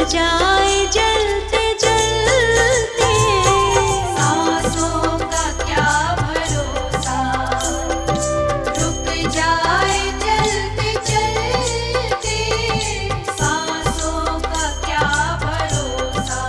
जाए जलते जलते, सांसों का क्या भरोसा, रुक जाए चलते चलते, सांसों का क्या भरोसा।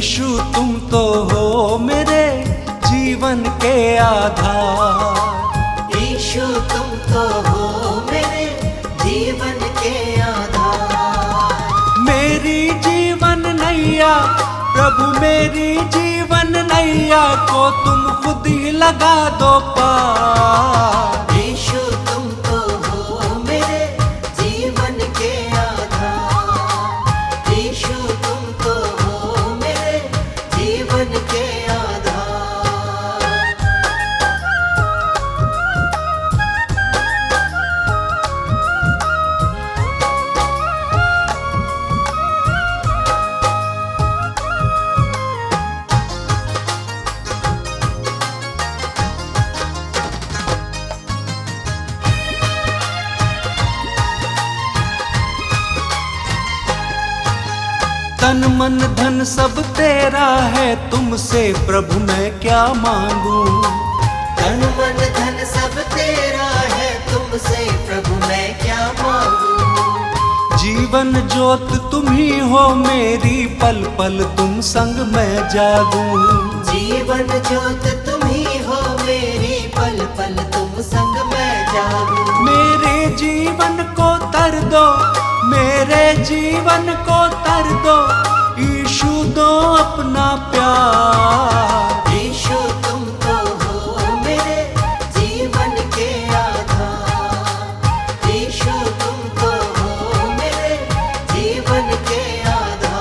यीशु तुम तो हो मेरे जीवन के आधार। यीशु तुम तो हो मेरे जीवन के आधार। मेरी जीवन नैया प्रभु, मेरी जीवन नैया को तुम खुद ही लगा दो पार। यीशु तुम तो हो मेरे जीवन के आधार। यीशु तुम तो हो मेरे जीवन के आधार। तन मन धन सब तेरा है, तुमसे प्रभु मैं क्या मांगू। तन मन धन सब तेरा है, तुमसे प्रभु मैं क्या मांगू। जीवन ज्योत तुम ही हो मेरी, पल पल तुम संग मैं जागू। जीवन ज्योत तुम ही हो मेरी, पल पल तुम संग मैं जागू। मेरे जीवन को तर दो, मेरे जीवन को तर दो, यीशु दो अपना प्यार। यीशु तुम तो हो मेरे जीवन के आधार। यीशु तुम तो हो मेरे जीवन के आधार।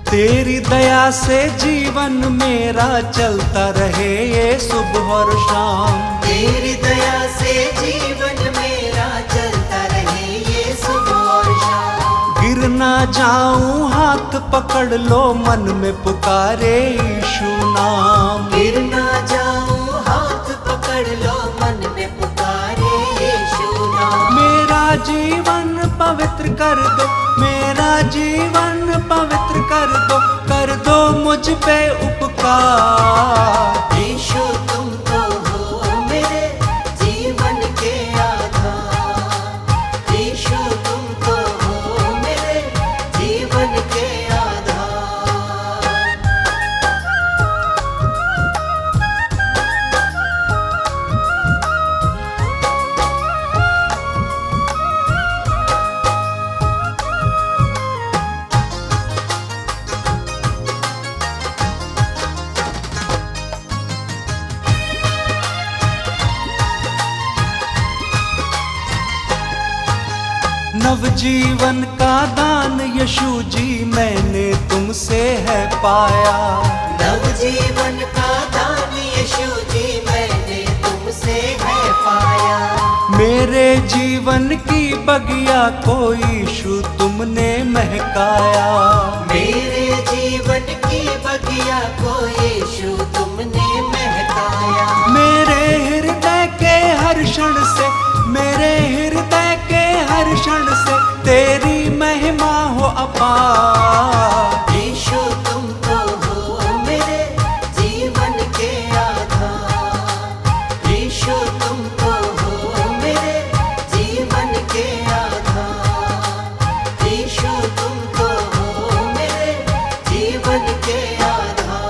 तेरी दया से जीवन मेरा चलता रहे ये सुबह और शाम। तेरी दया से जीवन मेरा चलता रहे ये सुबह और शाम। गिर ना जाऊं हाथ पकड़ लो, मन में पुकारे यीशु नाम। गिर ना जाऊं हाथ पकड़ लो, मन में पुकारे यीशु नाम। मेरा जीवन पवित्र कर दो, मेरा जीवन पवित्र कर दो मुझ पे उपकार। यीशु तुम तो हो मेरे जीवन के आधार। यीशु तुम तो हो मेरे जीवन के आधार। नवजीवन का दान यीशु जी मैंने तुमसे है पाया। नवजीवन का दान यीशु जी मैंने तुमसे है पाया। मेरे जीवन की बगिया को यीशु तुमने महकाया। मेरे जीवन की बगिया को यीशु तुमने महकाया। मेरे हृदय के हर क्षण से, मेरे हृदय के हर क्षण से तेरी महिमा हो अपार। यीशु तुम तो हो मेरे जीवन के आधार। यीशु तुम तो हो मेरे जीवन के आधार। यीशु तुम तो हो मेरे जीवन के आधार।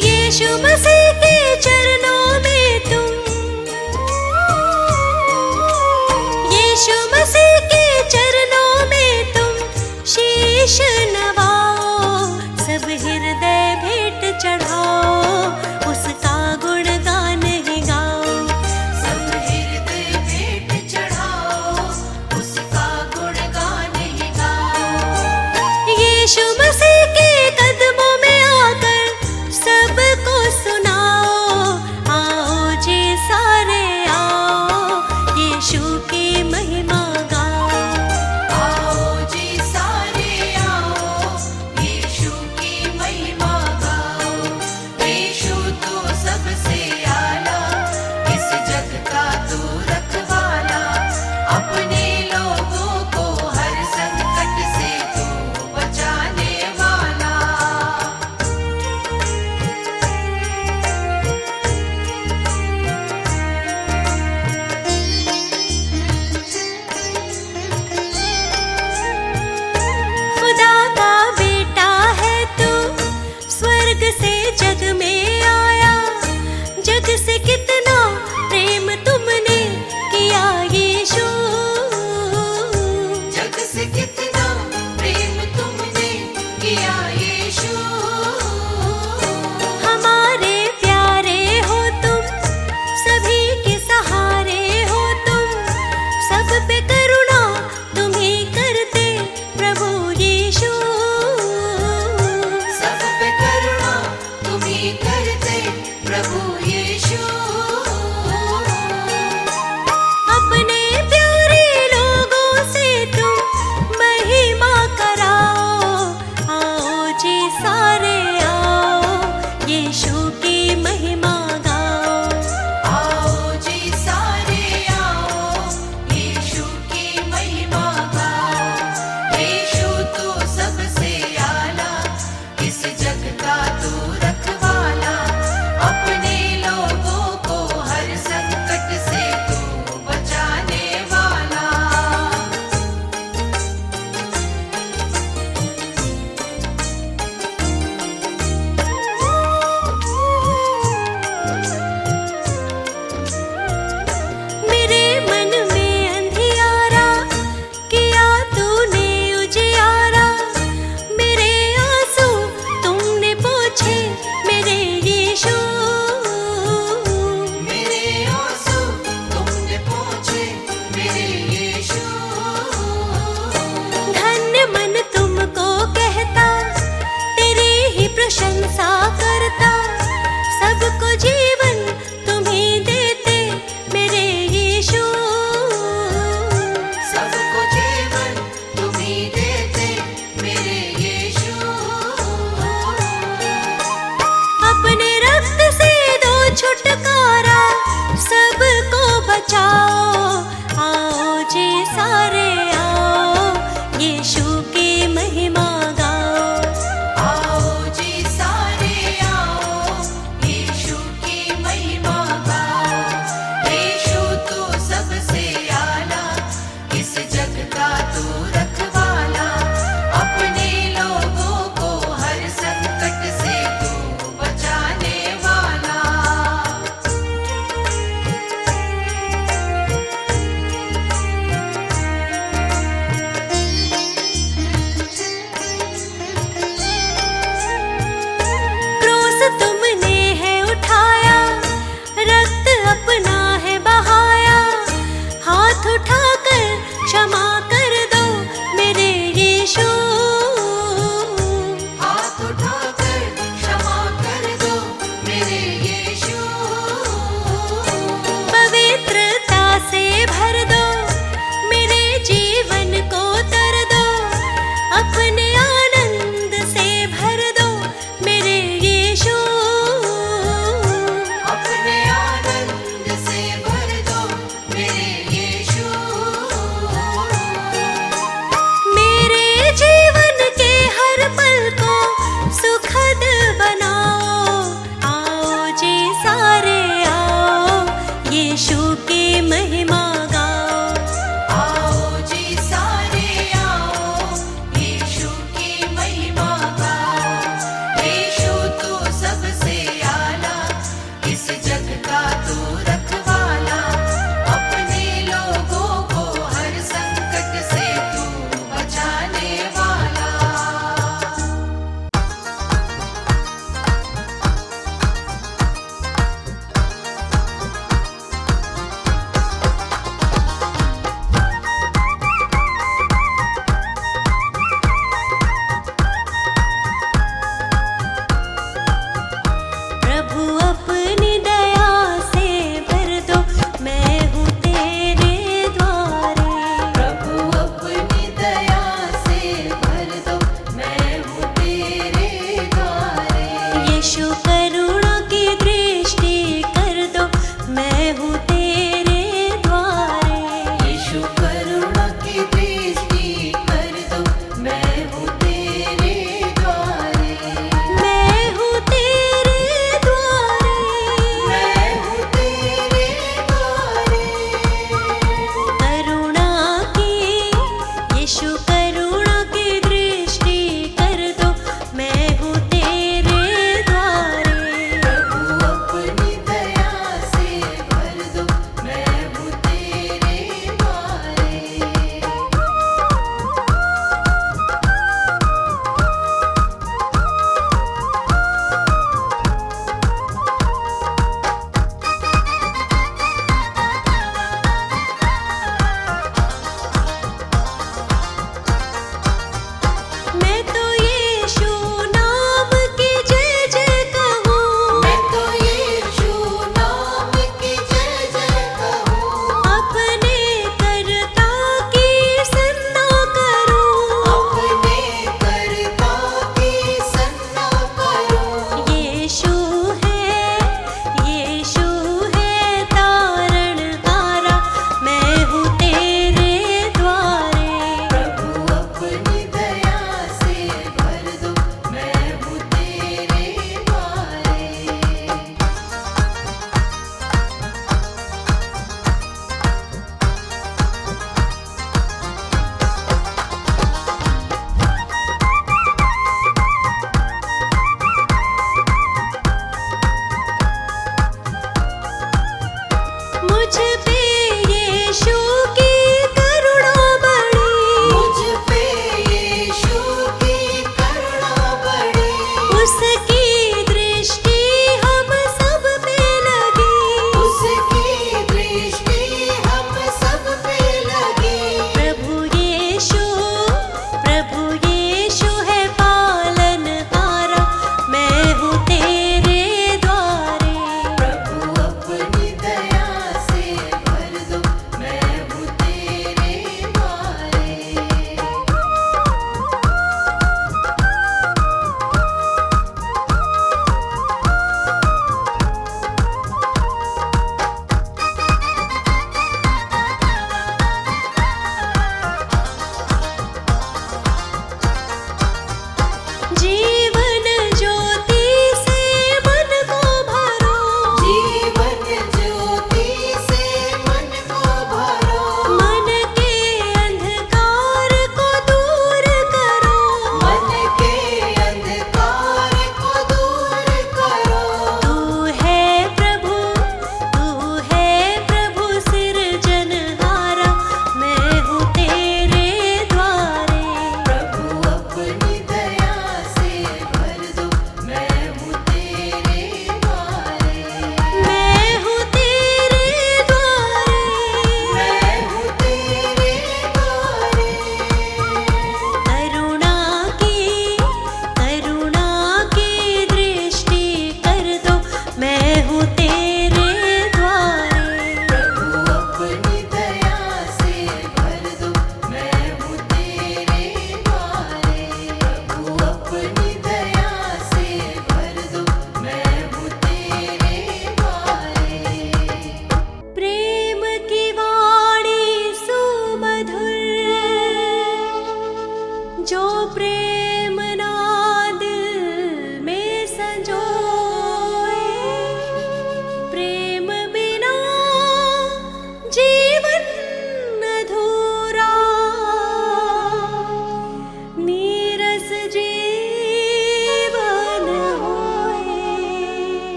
यीशु मसीह के चरणों में तुम, यीशु मसीह के चरणों में तुम शीश नवाओ। सब हृदय भेंट चढ़ाओ, उसका गुणगान ही गाओ। सब हृदय भेंट चढ़ाओ, उसका गुणगान ही गाओ। यीशु मसीह के कदमों यीशु हमारे प्यारे हो तुम, सभी के सहारे हो तुम, सब पे करुणा तुम ही करते प्रभु यीशु। सब पे करुणा तुम ही करते प्रभु यीशु अपने प्यारे लोगों से तुम महिमा कराओ, आओ जी सारे आओ, यीशु की महिमा गाओ। आओ जी सारे आओ यीशु की महिमा गाओ। यीशु तू सबसे आला, इस जग का तू रखवाला, अपने लोगों को हर संकट से तू बचाने वाला। मेरे मन में अंधियारा किया तूने उजियारा, मेरे आंसू तुमने पोंछे मेरे यीशु। मेरे आंसू तुमने पोंछे मेरे यीशु। धन्य मन तुमको कहता, तेरी ही प्रशंसा करता, सबको जीवन तुम ही देते मेरे यीशु। सबको जीवन तुम ही देते मेरे यीशु। अपने रक्त से दो छुटकारा, सबको बचाओ, आओ जी सारे आओ, यीशु की महिमा गाओ। आओ जी सारे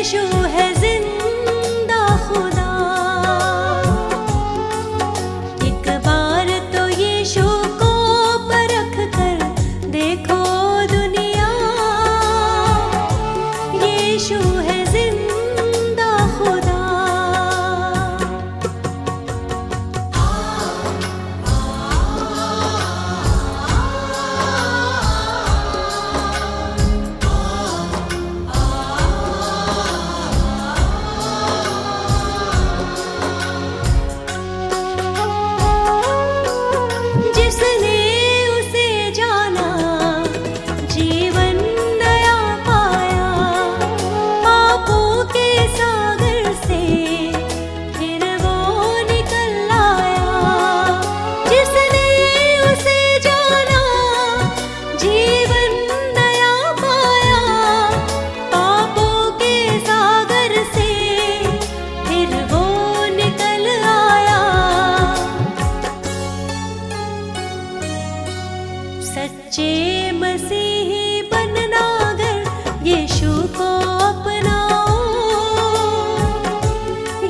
यीशु है जिंदा खुदा। एक बार तो यीशु को परख कर देखो दुनिया, यीशु है जिंदा खुदा। जिसने उसे जाना जीवन नया पाया, पापों के सागर से फिर वो निकल आया। जिसने उसे जाना जीवन नया पाया, पापों के सागर से फिर वो निकल आया। सच्चे मसीही बनना अगर यीशु को अपनाओ,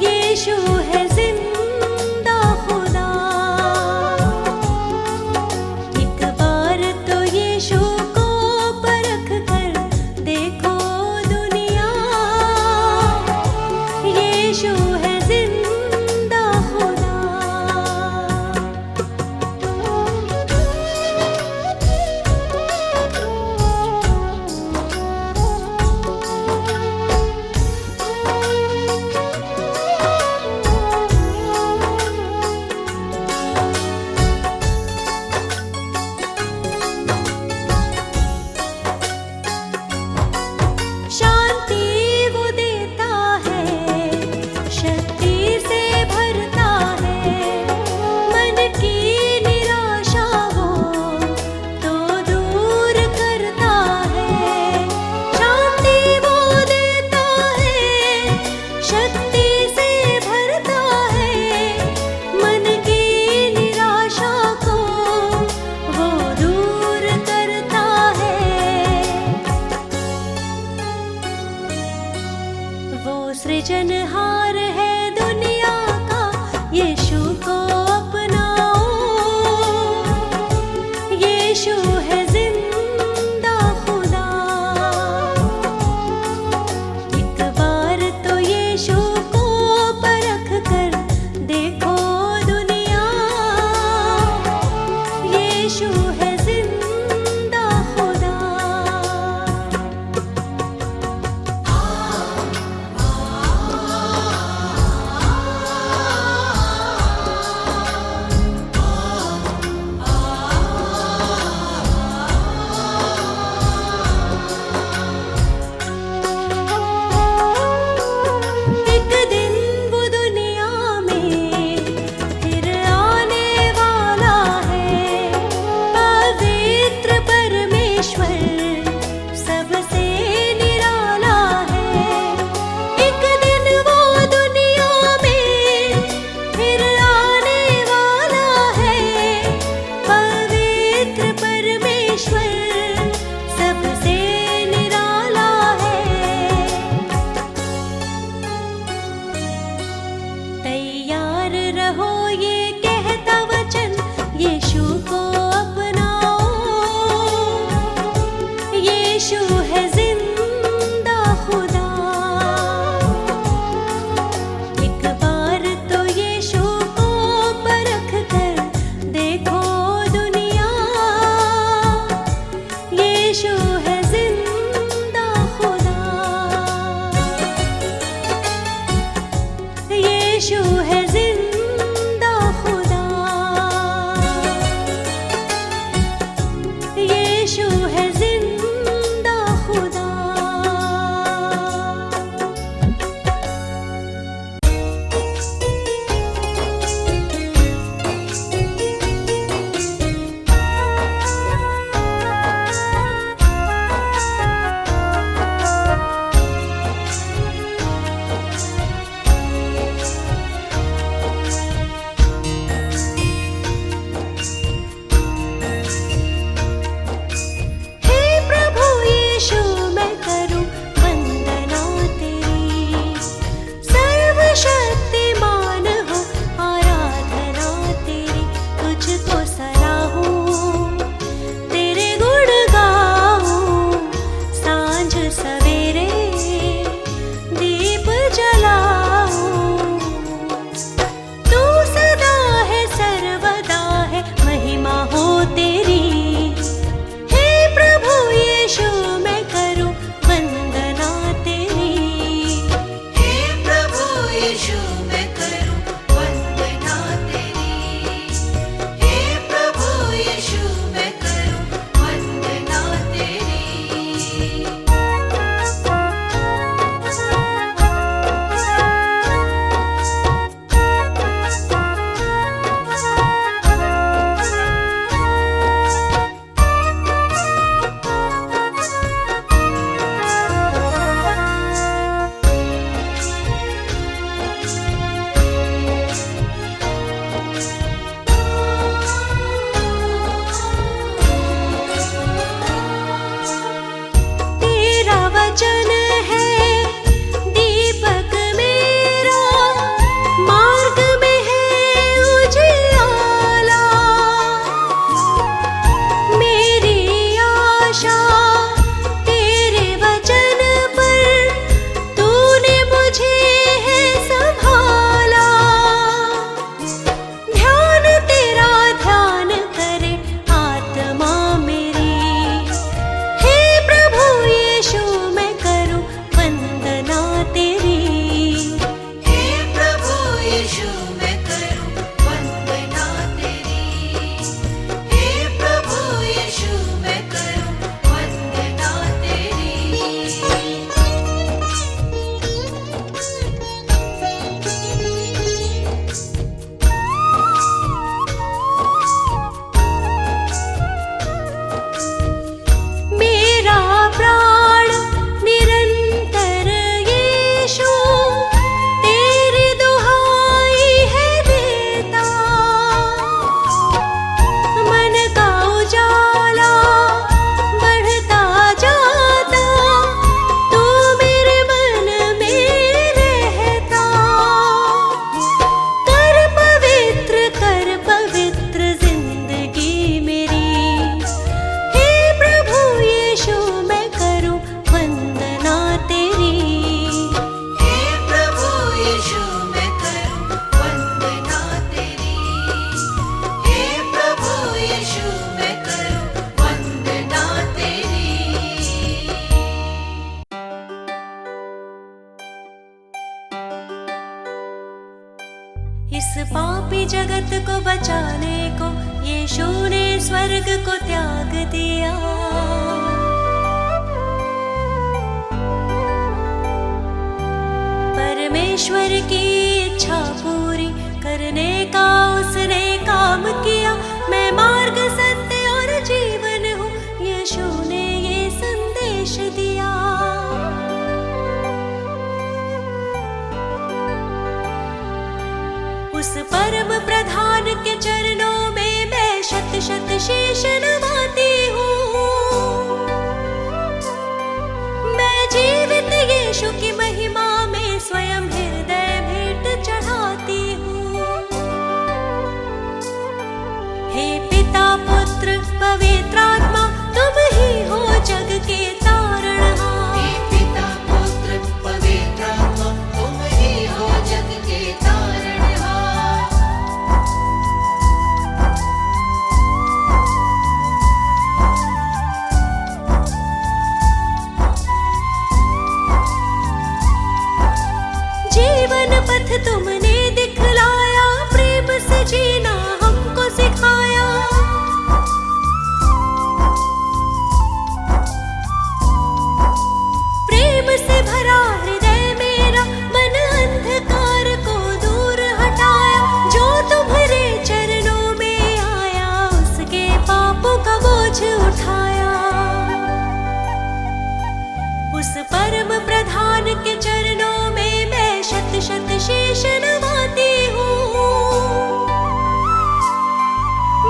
यीशु है जिंदा खुदा। एक बार तो यीशु को परख कर देखो दुनिया, यीशु है जिंदा खुदा। शांति वो देता है, शक्ति से भरता है, मन की निराशा वो तो दूर करता है। शांति वो देता है, शक्ति से भरता है, मन की निराशा को वो दूर करता है। वो सृजनहार है दुनिया का, यीशु को अपनाओ, यीशु है जिंदा खुदा। एक बार तो यीशु को परख कर देखो दुनिया, यीशु है जिंदा खुदा। एक दिन वो दुनिया में फिर आने वाला है, पवित्र परमेश्वर सबसे निराला है। एक दिन वो दुनिया में फिर आने वाला है, पवित्र परमेश्वर सबसे निराला है। तैयार रहो ये कहता वचन, यीशु को अपनाओ, यीशु है जिंदा खुदा। एक बार तो यीशु को परख कर देखो दुनिया, यीशु है जिंदा खुदा। यीशु है जिंदा खुदा। यीशु है जिंदा खुदा। इस पापी जगत को बचाने को यीशु ने स्वर्ग को त्याग दिया। परमेश्वर की इच्छा पूरी करने का उसने काम किया। मैं मार्ग, सत्य और जीवन हूँ, यीशु ने ये संदेश दिया। उस परम प्रधान के चरणों में मैं शत शत शीश नवाती हूँ। मैं जीवित यीशु की महिमा में स्वयं हृदय भेंट चढ़ाती हूँ। हे पिता, पुत्र, पवित्र आत्मा, तुम ही हो जग के तारणहार। हे पिता, पुत्र, पवित्र आत्मा, तुम ही हो जग के तारणहार। जीवन पथ तुमने दिखलाया, प्रेम से जीना हमको सिखाया। प्रेम से भरा हृदय मेरा, मन अंधकार को दूर हटाया। जो तुम्हारे चरणों में आया, उसके पापों का बोझ उठाया। उस परम प्रधान के चरणों में मैं शत शत शीश नवाती हूँ।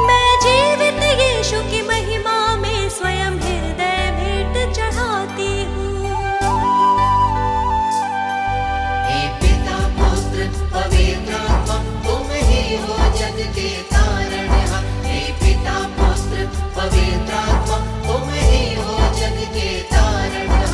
मैं जीवित यीशु की महिमा में स्वयं हृदय भेंट चढ़ाती हूँ। हे पिता, पुत्र, पवित्र आत्मा, तुम ही हो जग के तारणहार। हे पिता, पुत्र, पवित्र आत्मा, तुम ही हो जग के तारणहार।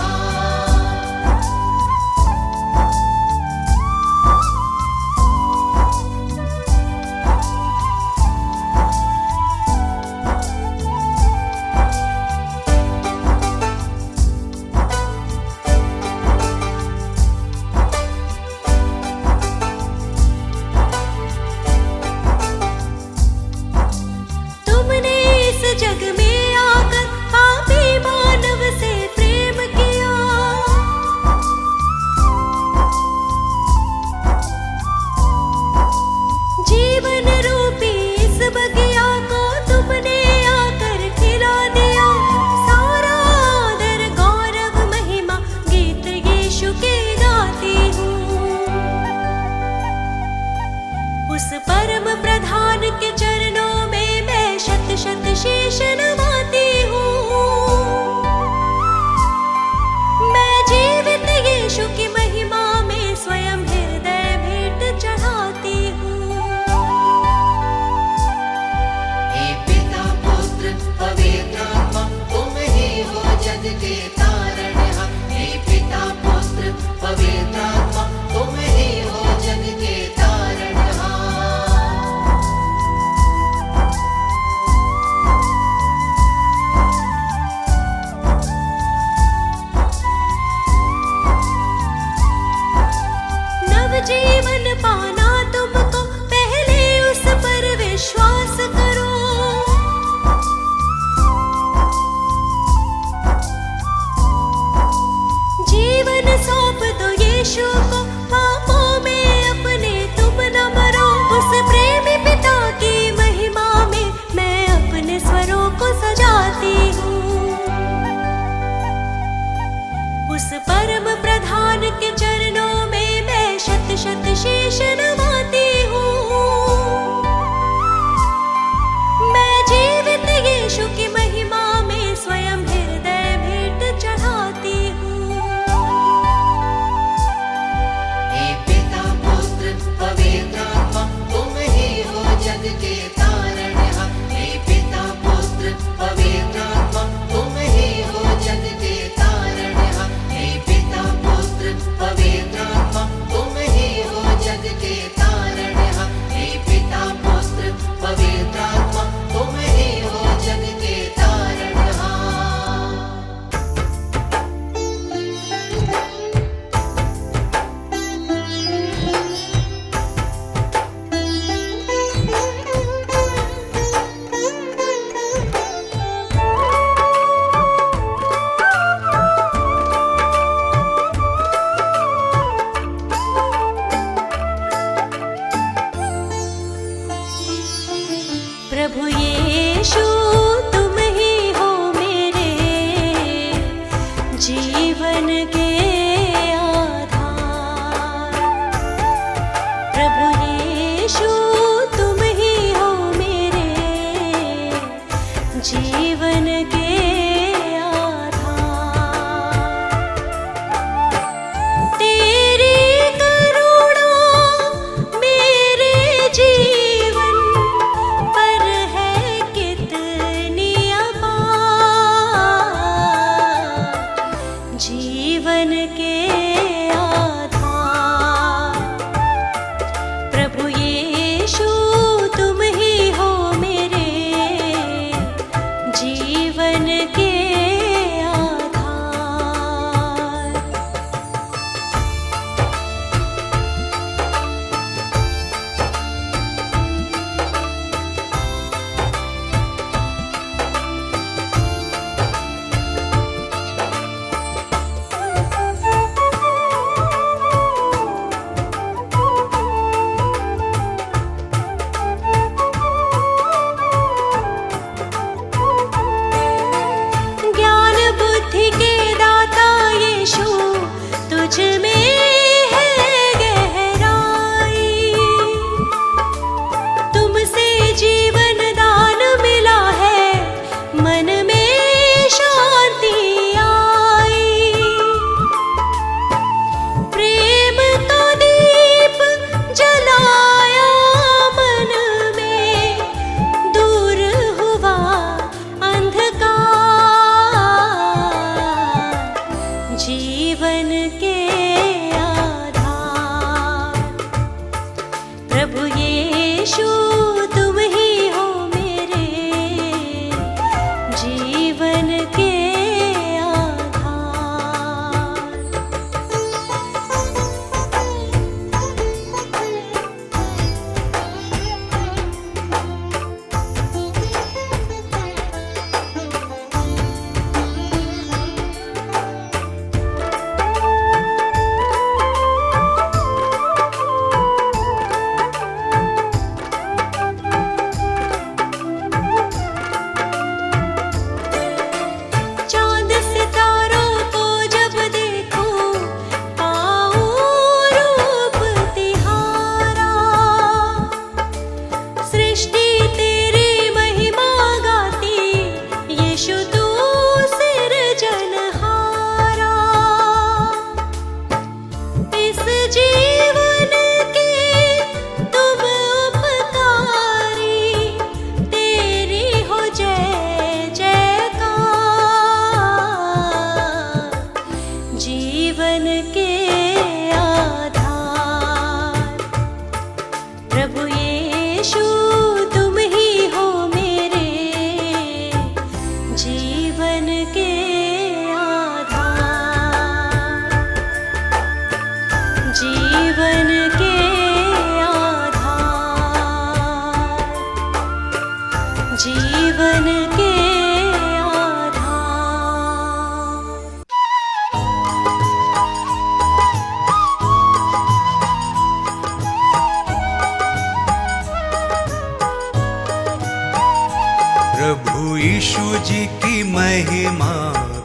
यीशु जी की महिमा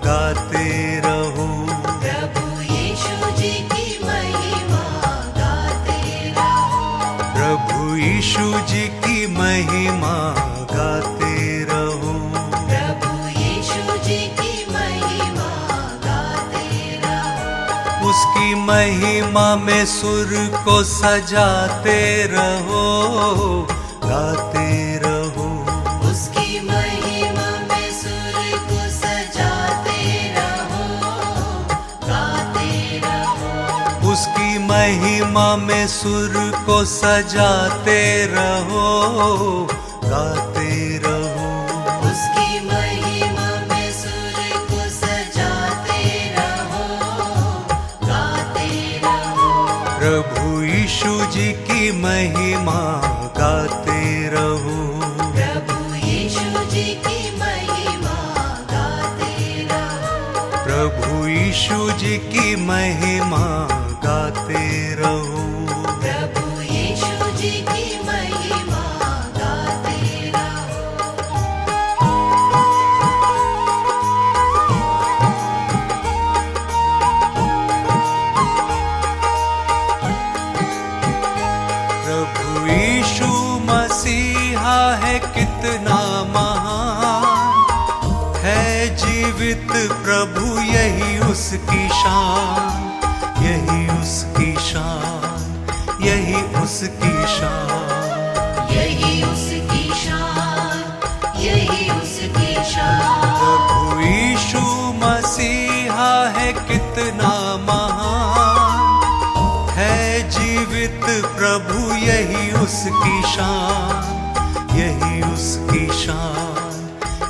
गाते रहो। प्रभु यीशु जी की महिमा गाते रहो। प्रभु यीशु जी की महिमा गाते रहो। प्रभु यीशु जी की महिमा गाते रहो। उसकी महिमा में सुर को सजाते रहो, गाते रहो। उसकी महिमा में सुर को सजाते रहो, गाते रहो। उसकी महिमा में सुर को सजाते रहो, गाते रहो। उसकी महिमा में सुर को सजाते रहो, गाते रहो। प्रभु यीशु जी की महिमा गाते रहो। प्रभु यीशु जी की महिमा गाते रहो। प्रभु यीशु जी की महिमा गाते रहो। प्रभु यीशु जी की महिमा गाते रहो। प्रभु यीशु मसीहा है कितना महान, है जीवित प्रभु यही उसकी शान, यही उसकी शान, यही उसकी शान। यही उसकी शान, यही उसकी शान। प्रभु यीशु मसीहा है कितना महान, है जीवित प्रभु यही उसकी शान, यही उसकी शान,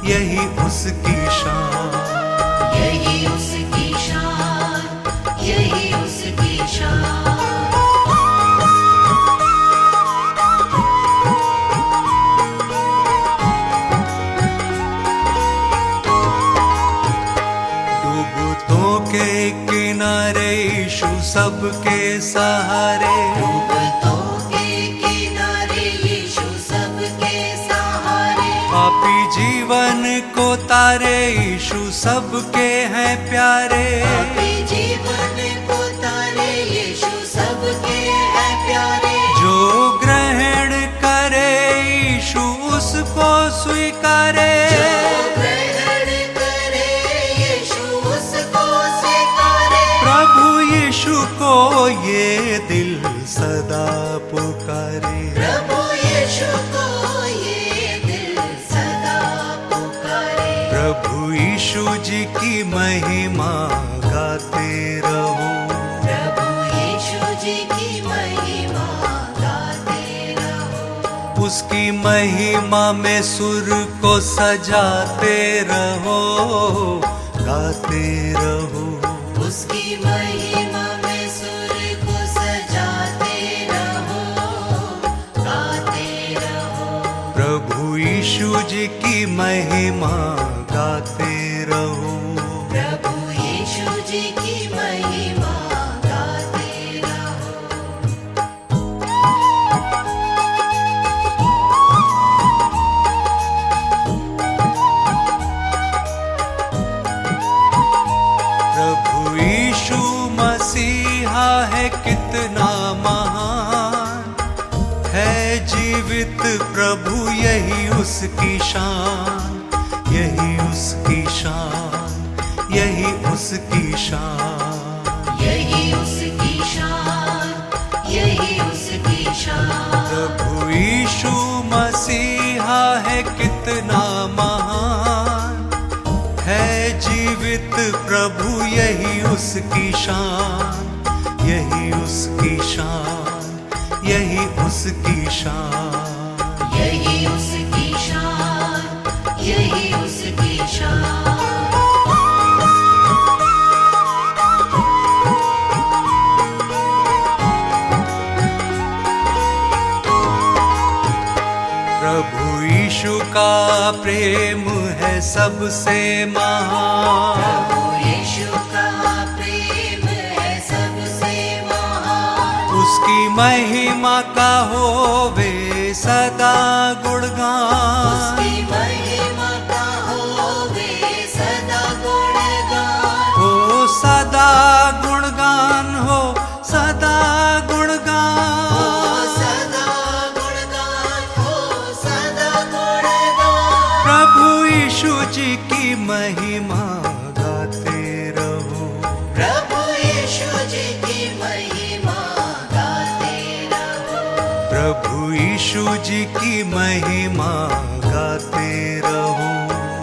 यही उसकी शान। यही उसकी शान, यही उसकी शान। डूबतों के किनारे यीशु सबके सहारे। डूबतों के किनारे यीशु सबके सहारे। पापी जीवन को तारे यीशु सबके हैं प्यारे। पापी जीवन को तारे यीशु सबके हैं प्यारे। जो ग्रहण करे यीशु उसको स्वीकारे। जो ग्रहण करे यीशु उसको स्वीकारे। प्रभु यीशु को ये दिल सदा पुकारे। प्रभु यीशु को ये दिल सदा पुकारे। प्रभु यीशु जी की महिमा गाते रहो। प्रभु यीशु जी की महिमा गाते रहो। उसकी महिमा में सुर को सजाते रहो, गाते रहो। उसकी महिमा में सुर को सजाते रहो, गाते रहो। प्रभु यीशु जी की महिमा गाते रहो। प्रभु यीशु जी की महिमा गाते रहो। प्रभु यीशु मसीहा है कितना महान, है जीवित प्रभु यही उसकी शान, यही उसकी शान, यही उसकी शान। यही उसकी शान, यही उसकी शान। प्रभु यीशु मसीहा है कितना महान, है जीवित प्रभु यही उसकी शान, यही उसकी शान, यही उसकी शान। यही उसकी शान, यही उसकी शान। प्रभु यीशु का प्रेम है सबसे महान। प्रभु यीशु का प्रेम है सबसे महान। उसकी महिमा का होवे सदा गुणगान। उसकी महिमा का हो गुणगान हो, सदा गुणगान। सदा गुणगान हो, सदा गुणगान। प्रभु यीशु जी की महिमा गाते रहो। प्रभु यीशु जी की महिमा गाते रहो। प्रभु यीशु जी की महिमा गाते रहो।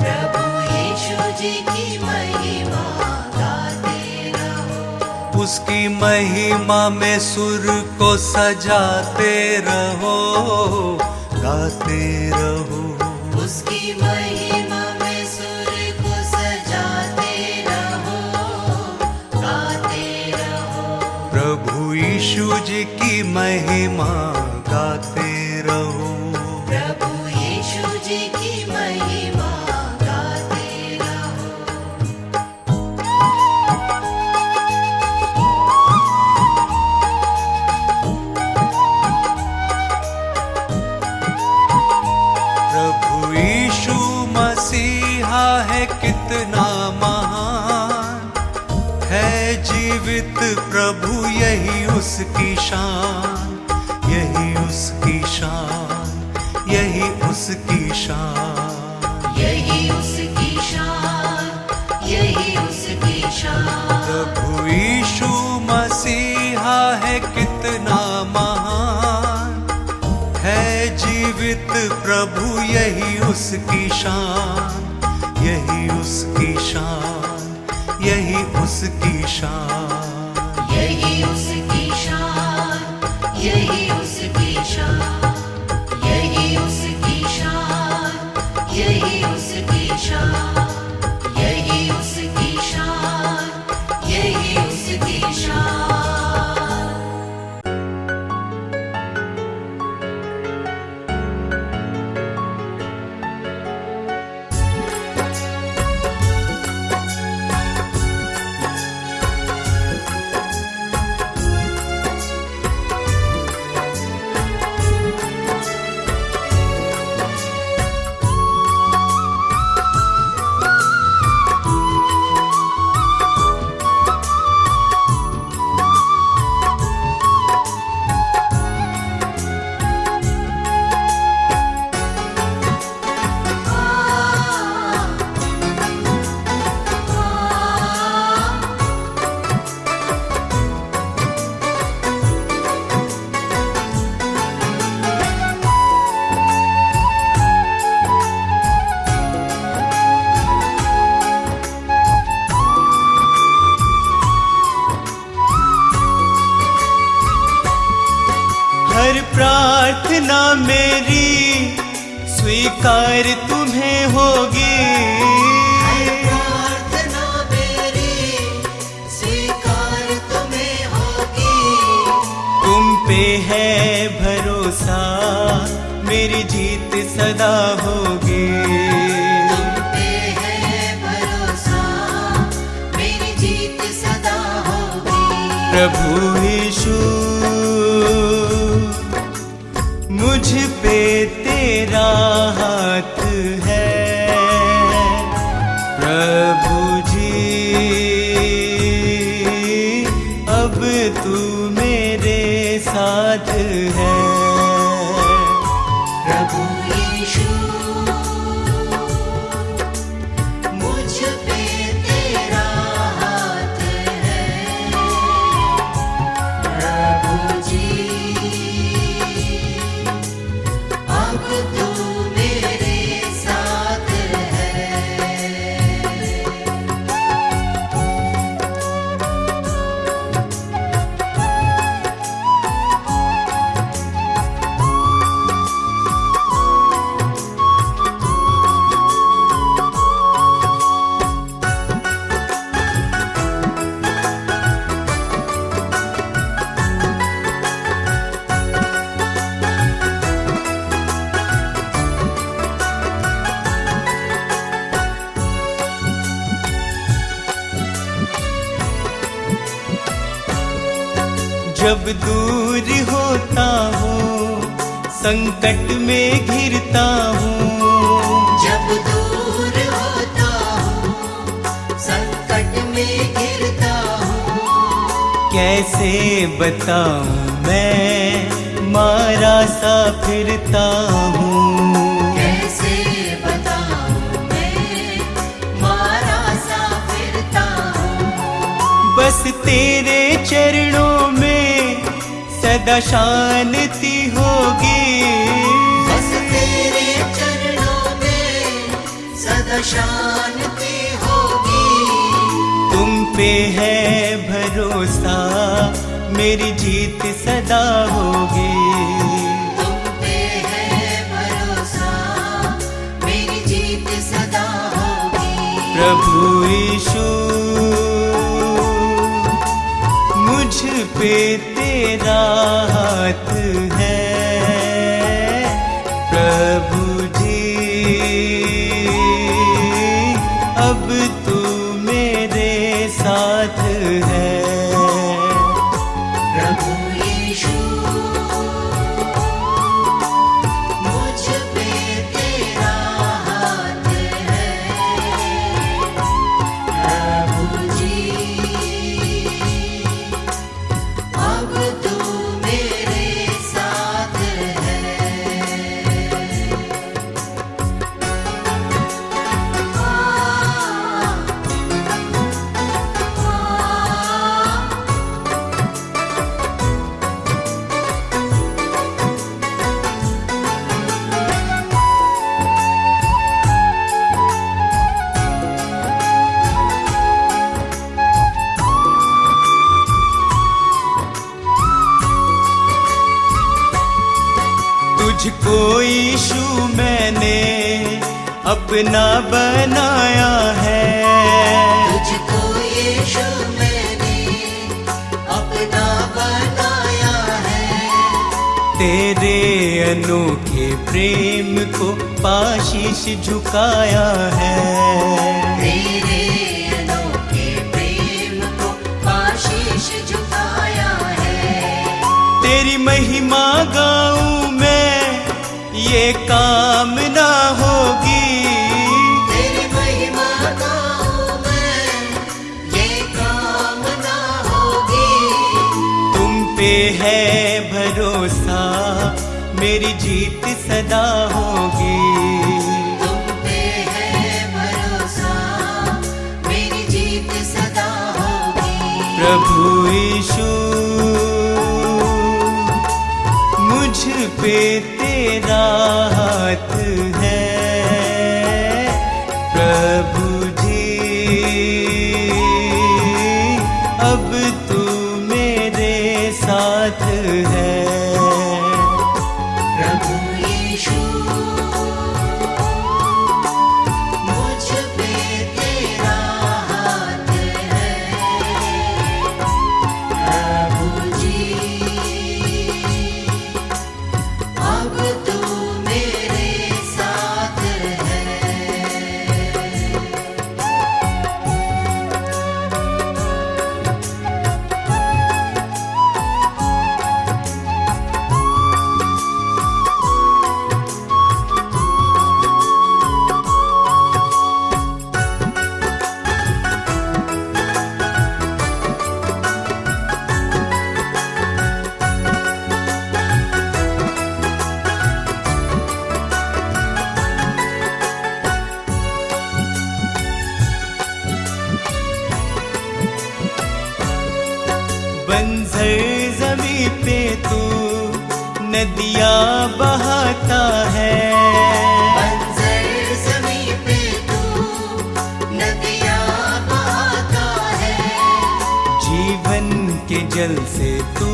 प्रभु यीशु जी की महिमा गाते रहो। उसकी महिमा में सुर को सजाते रहो, गाते रहो। उसकी महिमा में सुर को सजाते रहो, गाते रहो। प्रभु यीशु जी की महिमा गाते रहो। प्रभु यीशु जी की महिमा गाते रहो। प्रभु यीशु मसीहा है कितना महान, है जीवित प्रभु यही उसकी शान, यही उसकी शान, यही उसकी शान। यही उसकी शान, यही उसकी शान। प्रभु यीशु मसीहा है कितना महान, है जीवित प्रभु यही उसकी शान, यही उसकी शान, यही उसकी शान। यही उसकी शान, यही उसकी शान। यही उसकी शान, यही उसकी शान। यही उसकी शान, यही उसकी शान। हर प्रार्थना मेरी स्वीकार तुम्हें होगी। प्रार्थना मेरी स्वीकार तुम्हें होगी। तुम पे है भरोसा, मेरी जीत सदा होगी। तुम पे है भरोसा, मेरी जीत सदा होगी। प्रभु यीशु मुझ पे तेरा हाथ है। प्रभु जी अब तू मेरे साथ है। प्रभु यीशु मुझ पे तेरा हाथ है। प्रभु जी अब तू मेरे साथ है। जब दूर होता हूँ, संकट में घिरता हूँ। जब दूर होता हूँ, संकट में घिरता हूँ। कैसे बताऊं मैं मारा सा फिरता हूँ। कैसे बताऊं मैं मारा सा फिरता हूँ। बस तेरे चरणों में सदा शांति होगी। बस तेरे चरणों में सदा शांति होगी। तुम पे है भरोसा मेरी जीत सदा होगी। तुम पे है भरोसा मेरी जीत सदा होगी। प्रभु यीशु मुझ पे तेरा हाथ है। प्रभु जी अब तू मेरे साथ है। प्रभु यीशु मुझ पे तेरा हाथ है। प्रभु जी अब तू मेरे साथ है। तुझको यीशु मैंने अपना बनाया है। तुझको यीशु मैंने अपना बनाया है। तेरे अनोखे प्रेम को पाशीश झुकाया है। तेरे अनोखे प्रेम को आशीष झुकाया है। तेरी महिमा गाऊं मैं ये कामना होगी। तेरी महिमा गाऊं मैं ये कामना होगी। तुम पे है भरोसा मेरी जीत सदा होगी। तुम पे है भरोसा मेरी जीत सदा होगी। प्रभु यीशु मुझ पे तेरा हाथ है। प्रभु जी अब तू मेरे साथ है। प्रभु यीशु मुझ पे तेरा हाथ है। प्रभु जी अब तू मेरे साथ है। बंजर जमी पे तू नदियाँ बहाता है। बंजर ज़मीं पे तू नदियाँ बहाता है। जीवन के जल से तू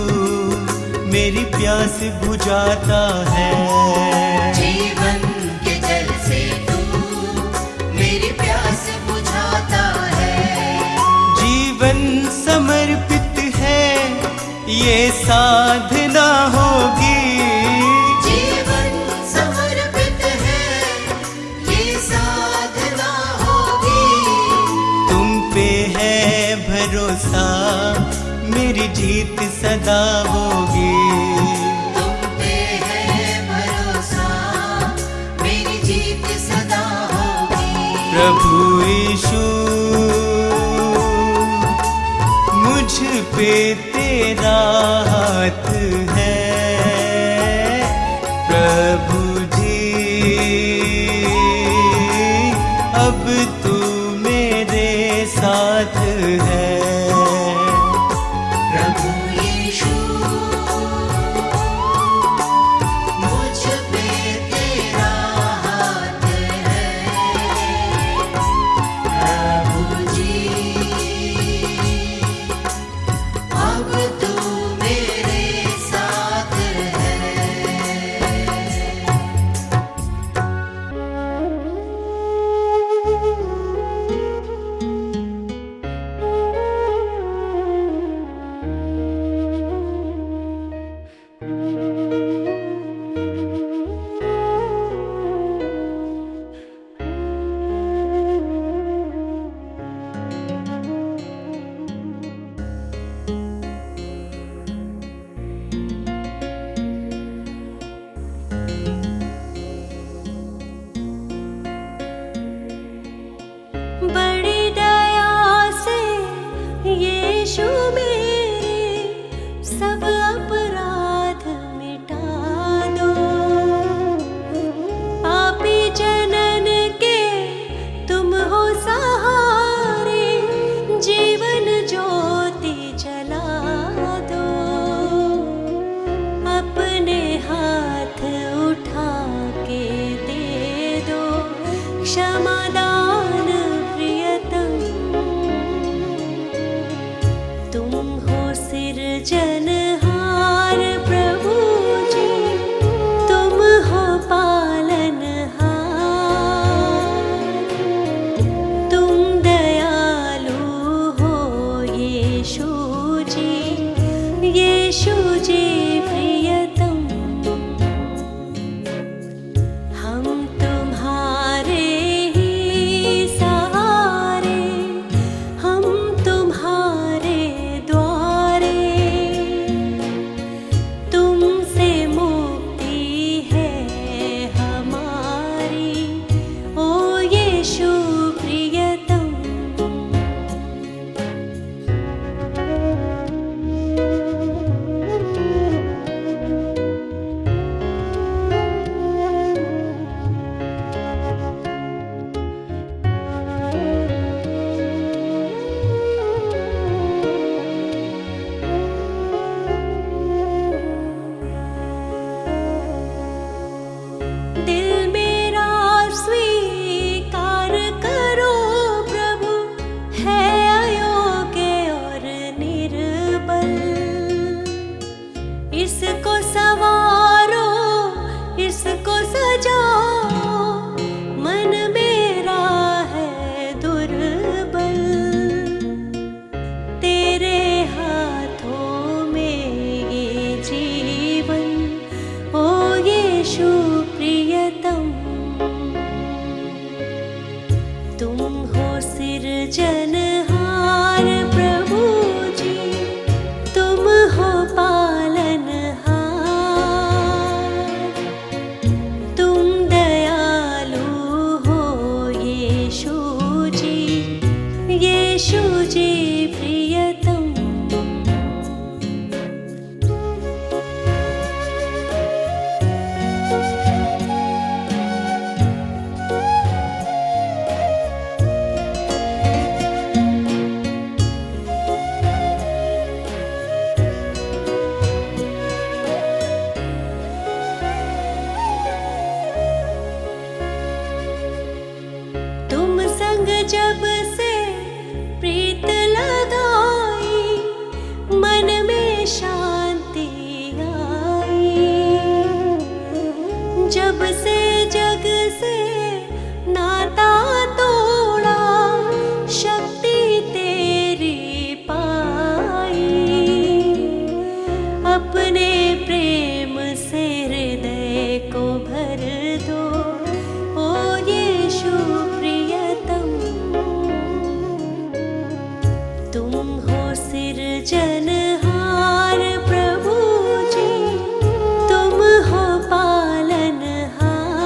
मेरी प्यास बुझाता है। जीवन के जल से तू मेरी प्यास बुझाता है। जीवन समर्पित है ये साधना होगी। जीवन समर्पित है ये साधना होगी। तुम पे है भरोसा मेरी जीत सदा होगी। तुम पे है भरोसा मेरी जीत सदा होगी। प्रभु यीशु मुझ पे तेरा हाथ है प्रभु जी, अब तू मेरे साथ है। प्रभु यीशु मुझ पे तेरा हाथ है। प्रभु जी अब तू मेरे साथ है। बड़ी दया से यीशु मेरे सब अपराध मिटा दो। पापी जनन के तुम हो सहारे, जीवन ज्योति जला दो। अपने हाथ उठा के दे दो क्षमादान प्रियतम। तुम हो सिरजनहार प्रभु जी, तुम हो पालनहार। तुम दयालु हो यीशु जी, यीशु जी प्रियतम। हम तुम्हारे ही सहारे, हम तुम्हारे द्वारे। तुमसे मुक्ति है हमारी, ओ यीशु प्रियतम। दिल मेरा स्वीकार करो प्रभु, है अयोग्य और निर्बल। इसको संवारो, इसको सजाओ, मन मेरा है दुर्बल। तेरे हाथों में ये जीवन, ओ यीशु प्रियतम। तुम हो सिरजनहार प्रभु जी, तुम हो पालनहार। तुम दयालु हो यीशु जी, यीशु जी प्रियतम। तुम संग जब से प्रीत लगाई, मन में शांति आई। जब से जग से नाता तोड़ा, शक्ति तेरी पाई। अपने प्रेम से हृदय को भर दो, ओ यीशु प्रियतम। तुम हो सिरजनहार प्रभु जी, तुम हो पालनहार।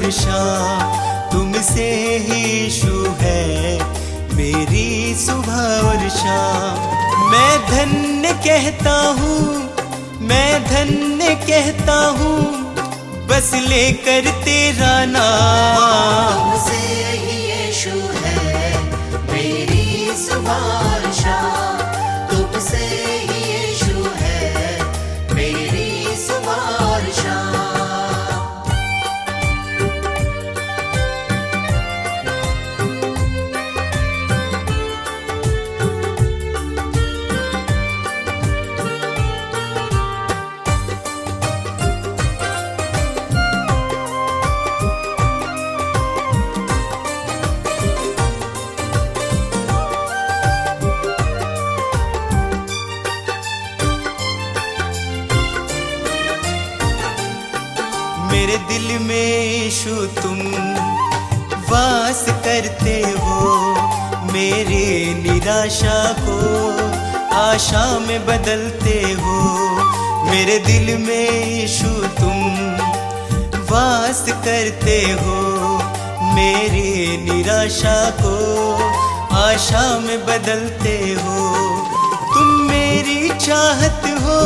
और शाम तुमसे ही यीशु है मेरी सुबह और शाम। मैं धन्य कहता हूँ, मैं धन्य कहता हूँ बस लेकर तेरा नाम। तुमसे ही यीशु है मेरी सुबह और शाम, तुमसे ही यीशु है मेरी सुबह और शाम। मेरे दिल में यीशु तुम वास करते हो, मेरे निराशा को आशा में बदलते हो। मेरे दिल में यीशु तुम वास करते हो, मेरी निराशा को आशा में बदलते हो। तुम मेरी चाहत हो,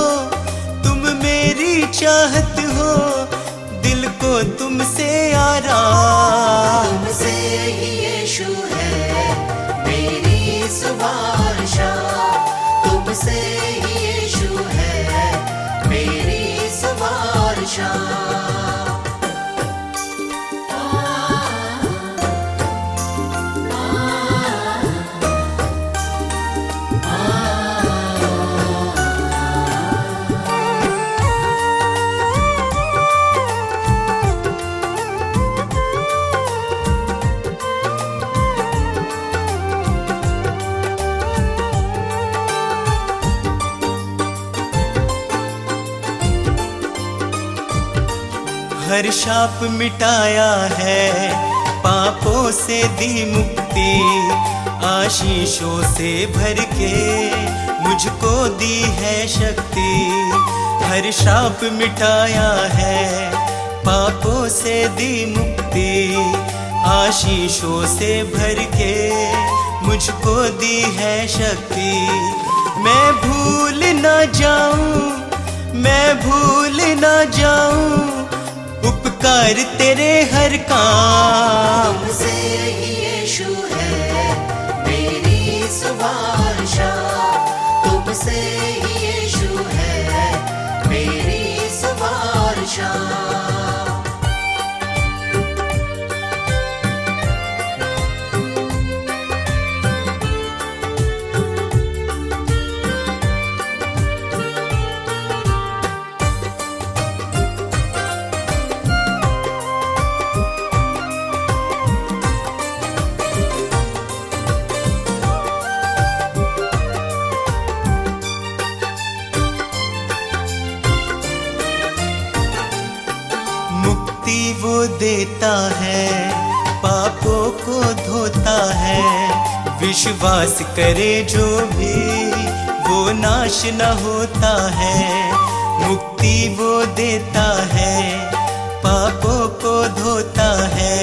तुम मेरी चाहत हो, दिल को तुमसे आराम। तुमसे ही यीशु है मेरी सुबह और शाम, तुमसे ही यीशु है मेरी सुबह और शाम। हर शाप मिटाया है, पापों से दी मुक्ति, आशीषों से भर के मुझको दी है शक्ति। हर शाप मिटाया है, पापों से दी मुक्ति, आशीषों से भर के मुझको दी है शक्ति। मैं भूल ना जाऊं, मैं भूल ना जाऊं उपकार तेरे हर काम। तुमसे ही यीशु है मेरी सुबह और शाम, तुमसे ही यीशु है मेरी सुबह और शाम। वो देता है, पापों को धोता है, विश्वास करे जो भी वो नाश न होता है। मुक्ति वो देता है, पापों को धोता है,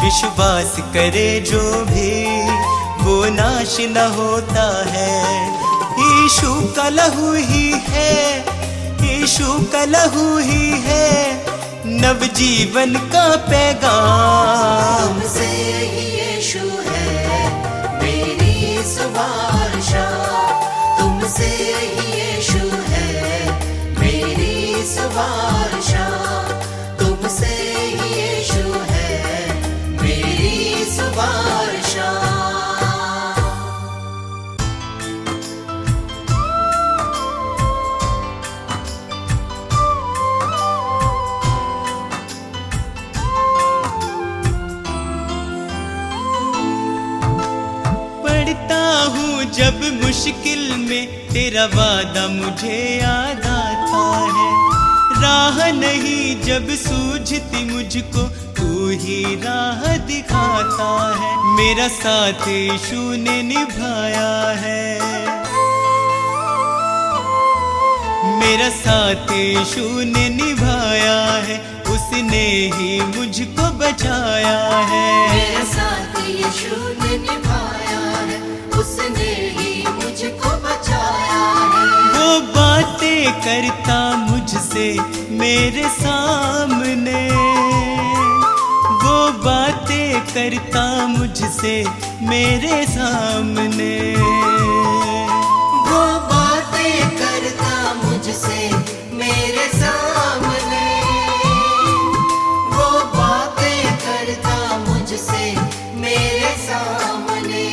विश्वास करे जो भी वो नाश न होता है। यीशु का लहू ही है, यीशु का लहू ही है नव जीवन का पैगाम। तुमसे ही यीशु है मेरी सुबह और शाम, तुमसे ही यीशु है मेरी सुबह और शाम, तुमसे ही यीशु है मेरी सुबह और शाम। जब मुश्किल में तेरा वादा मुझे याद आता है, राह नहीं जब सूझती मुझको तू ही राह दिखाता है। मेरा साथ यीशु ने निभाया है, मेरा साथ यीशु ने निभाया है, उस उसने ही मुझको बचाया है। मेरा साथ यीशु ने निभाया है, उसने ही मुझको बचाया है। वो बातें करता मुझसे मेरे सामने, वो बातें करता मुझसे मेरे सामने, वो बातें करता मुझसे मेरे सामने, वो बातें करता मुझसे मेरे सामने।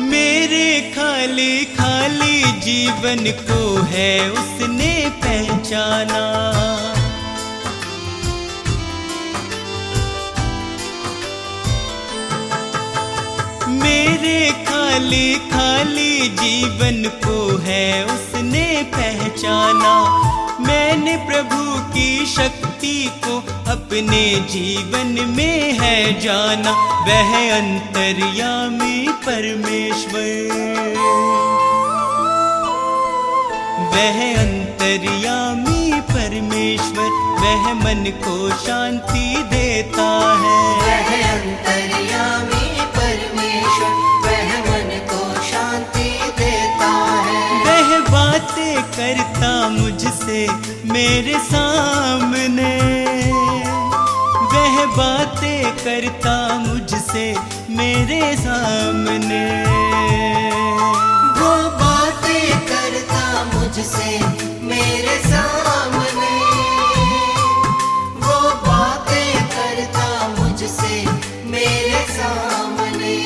मेरे खाली खाली जीवन को है उसने पहचाना। मेरे खाली खाली जीवन को है उसने पहचाना। मैंने प्रभु की शक्ति को अपने जीवन में है जाना। वह अंतर्यामी परमेश्वर, वह अंतर्यामी परमेश्वर, वह मन को शांति देता है। वह अंतर्यामी परमेश्वर, वह मन को शांति देता है। वह बातें करता मुझसे मेरे सामने, वह बातें करता मुझसे मेरे सामने, वो बातें करता मुझसे मेरे सामने, वो बातें करता मुझसे मेरे सामने।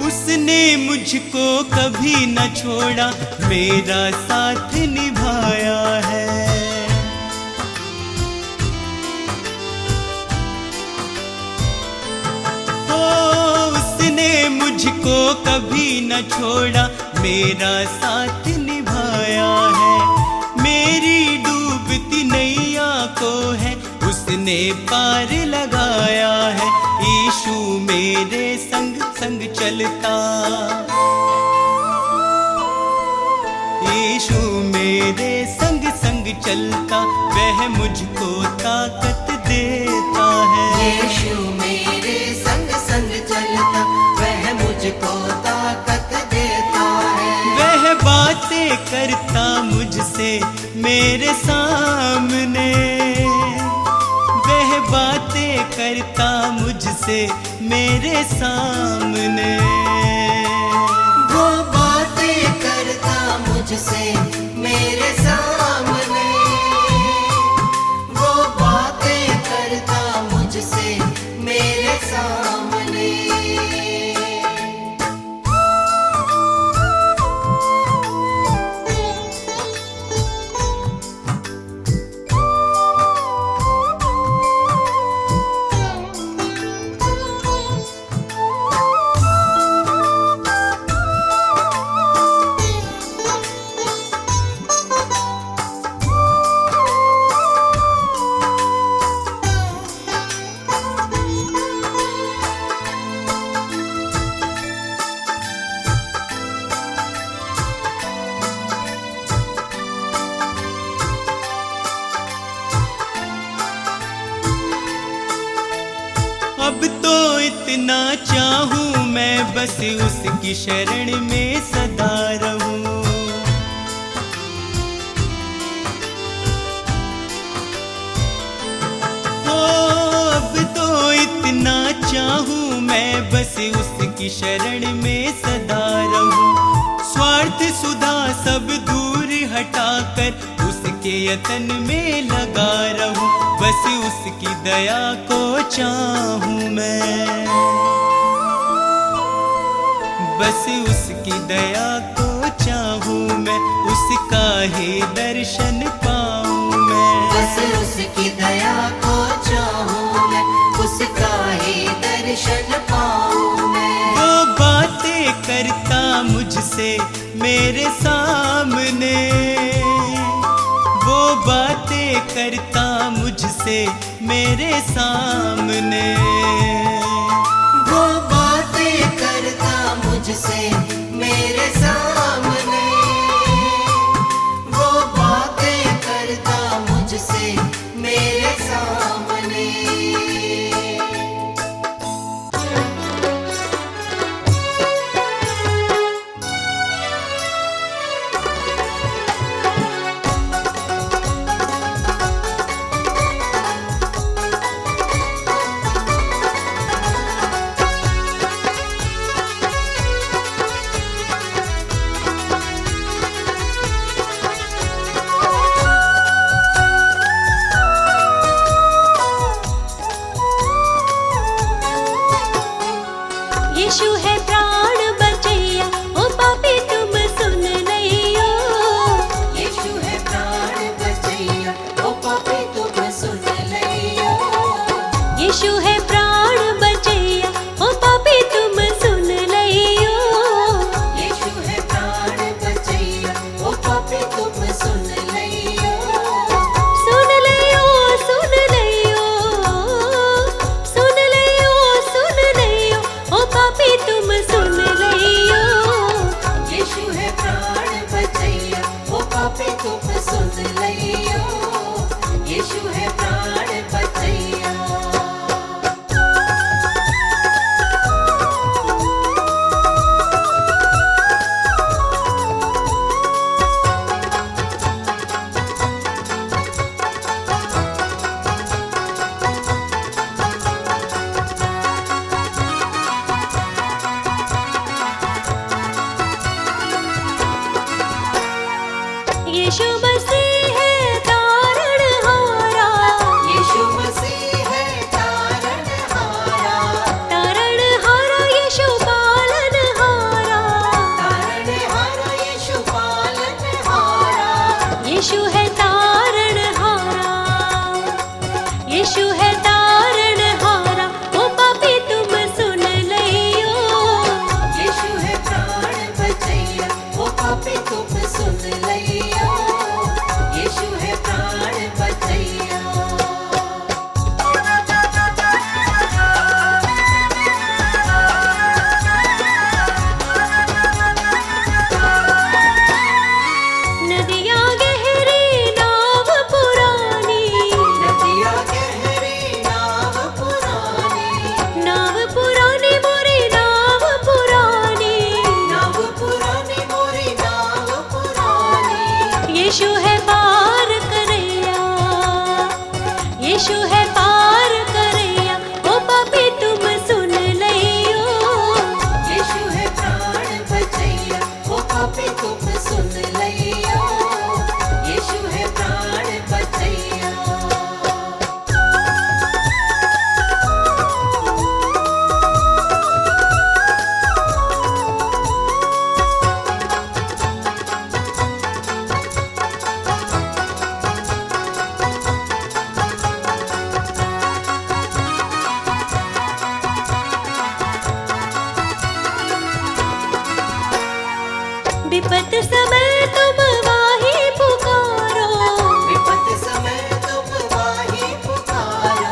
उसने मुझको कभी न छोड़ा, मेरा साथ निभाया है। ओ, उसने मुझको कभी न छोड़ा, मेरा साथ निभाया है। मेरी डूबती नैया को है उसने पार लगाया है। यीशु मेरे संग संग चलता, यीशु मेरे संग संग चलता, वह मुझको ताकत देता है। यीशु मेरे संग संग चलता, वह मुझको ताकत देता है। वह बातें करता मुझसे मेरे सामने, वह बातें करता मुझसे मेरे सामने, वो बातें करता मुझसे मेरे सामने, वो बातें करता मुझसे मेरे सामने। इतना चाहूं मैं बस उसकी शरण में सदा रहूं। अब तो इतना चाहूं मैं बस उसकी शरण में सदा रहूं। स्वार्थ सुधा सब दूर हटाकर उसके यतन में लगा रहूं। बस उसकी दया को चाहूं मैं, बस उसकी दया को चाहूं मैं, उसका ही दर्शन पाऊं मैं। बस उसकी दया को चाहूं मैं, उसका ही दर्शन पाऊं मैं। वो बातें करता मुझसे मेरे सामने, वो बातें करता मुझसे मेरे सामने। वो बातें करता मुझसे मेरे सामने, वो बातें करता मुझसे मेरे सामने। यीशु है प्राण बचैया, ओ पापी तुम सुन लइयो। यीशु है प्राण बचैया, ओ पापी तुम सुन लइयो। यीशु है प्राण बचैया, ओ पापी तुम सुन लइयो। यीशु है प्राण बचैया, ओ पापी तुम सुन लइयो। सुन लइयो, सुन लइयो, सुन लइयो, सुन लइयो, ओ पापी तुम सुन लइयो। यीशु है प्राण बचैया, ओ पापी तुम सुन लइयो। यीशु है प्राण बचैया। यीशु मसीह है तारणहारा, यीशु मसीह है तारणहारा, तारणहारा यीशु पालनहारा। तारणहारा यीशु पालनहारा। यीशु है तारणहारा, यीशु है तारणहारा, ओ पापी तुम सुन लइयो। यीशु है प्राण बचैया, ओ पापी तुम सुन लइयो। यीशु है प्राण बचैया। नदियाँ गहरी नाव पुरानी, नदिया गहरी नाव पुरानी, नाव पुरानी मोरी नाव पुरानी। नाव पुरानी मोरी नाव पुरानी। यीशु है पार करैया, यीशु है पार करैया, ओ पापी तुम सुन लइयो। यीशु है प्राण बचैया, ओ पापी तुम सुन लइयो। यीशु है प्राण बचैया। विपत समय तुम वाही पुकारो, विपत समय तुम वाही पुकारो।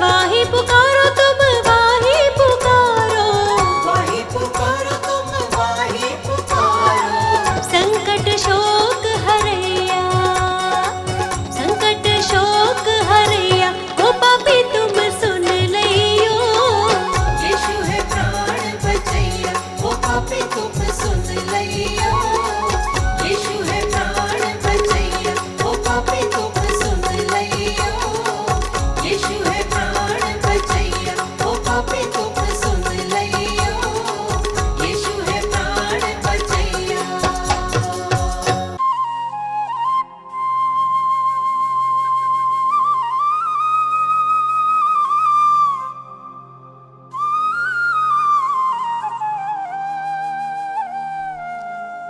वाही पुकारो तुम वाही पुकारो। वाही पुकारो तुम वाही पुकारो। संकट शोक हरैया, संकट शोक हरैया, ओ पापी तुम सुन लइयो। यीशु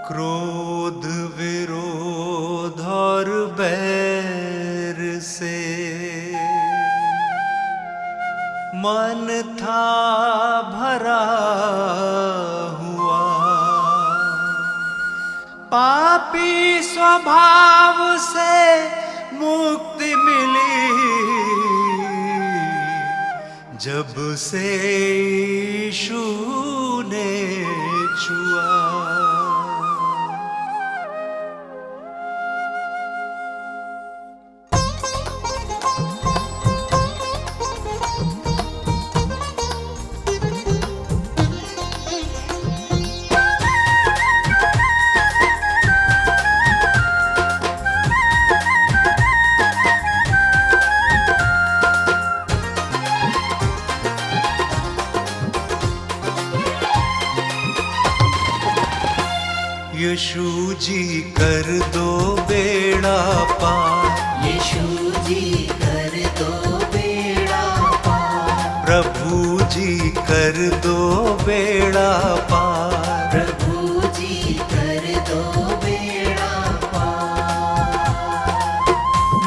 क्रोध विरोध और बैर से मन था भरा हुआ, पापी स्वभाव से मुक्ति मिली जब से यीशु ने छुआ। यीशु जी कर दो बेड़ा पार, यीशु जी कर दो बेड़ा पार, प्रभु जी कर दो बेड़ा पार, प्रभु जी कर दो बेड़ा पार।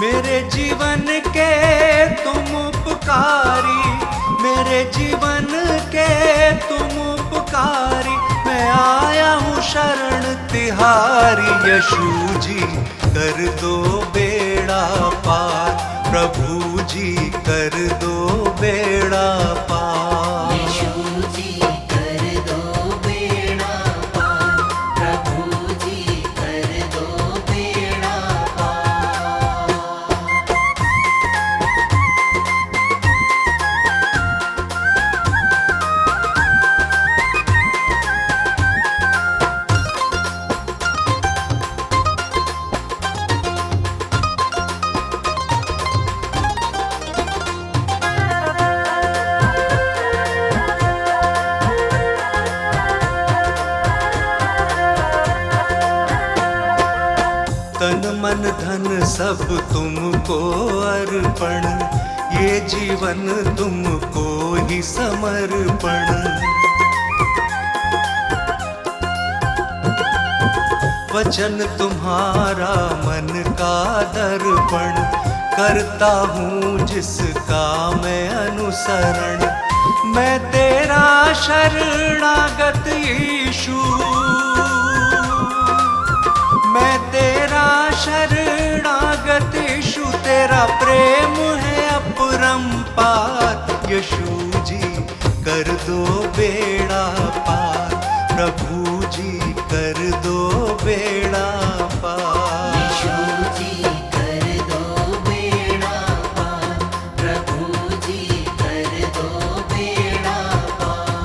मेरे जीवन के तुम उपकारी, मेरे जीवन के तुम उपकारी, मैं आया हूँ शरण तिहारी। यीशु जी कर दो बेड़ा पार, प्रभु जी कर दो बेड़ा पार। यीशु जी कर दो बेड़ा पार, प्रभु जी कर दो बेड़ा पार। तन मन धन सब तुमको अर्पण, ये जीवन तुमको ही समर्पण। वचन तुम्हारा मन का दर्पण, करता हूँ जिसका मैं अनुसरण। मैं तेरा शरणागत यीशु, मैं तेरा शरणागत यीशु, तेरा प्रेम है अपरंपार। यीशु जी कर दो बेड़ा पार, प्रभु जी कर दो बेड़ा पार। यीशु जी कर दो बेड़ा पार, प्रभु जी कर दो बेड़ा पार।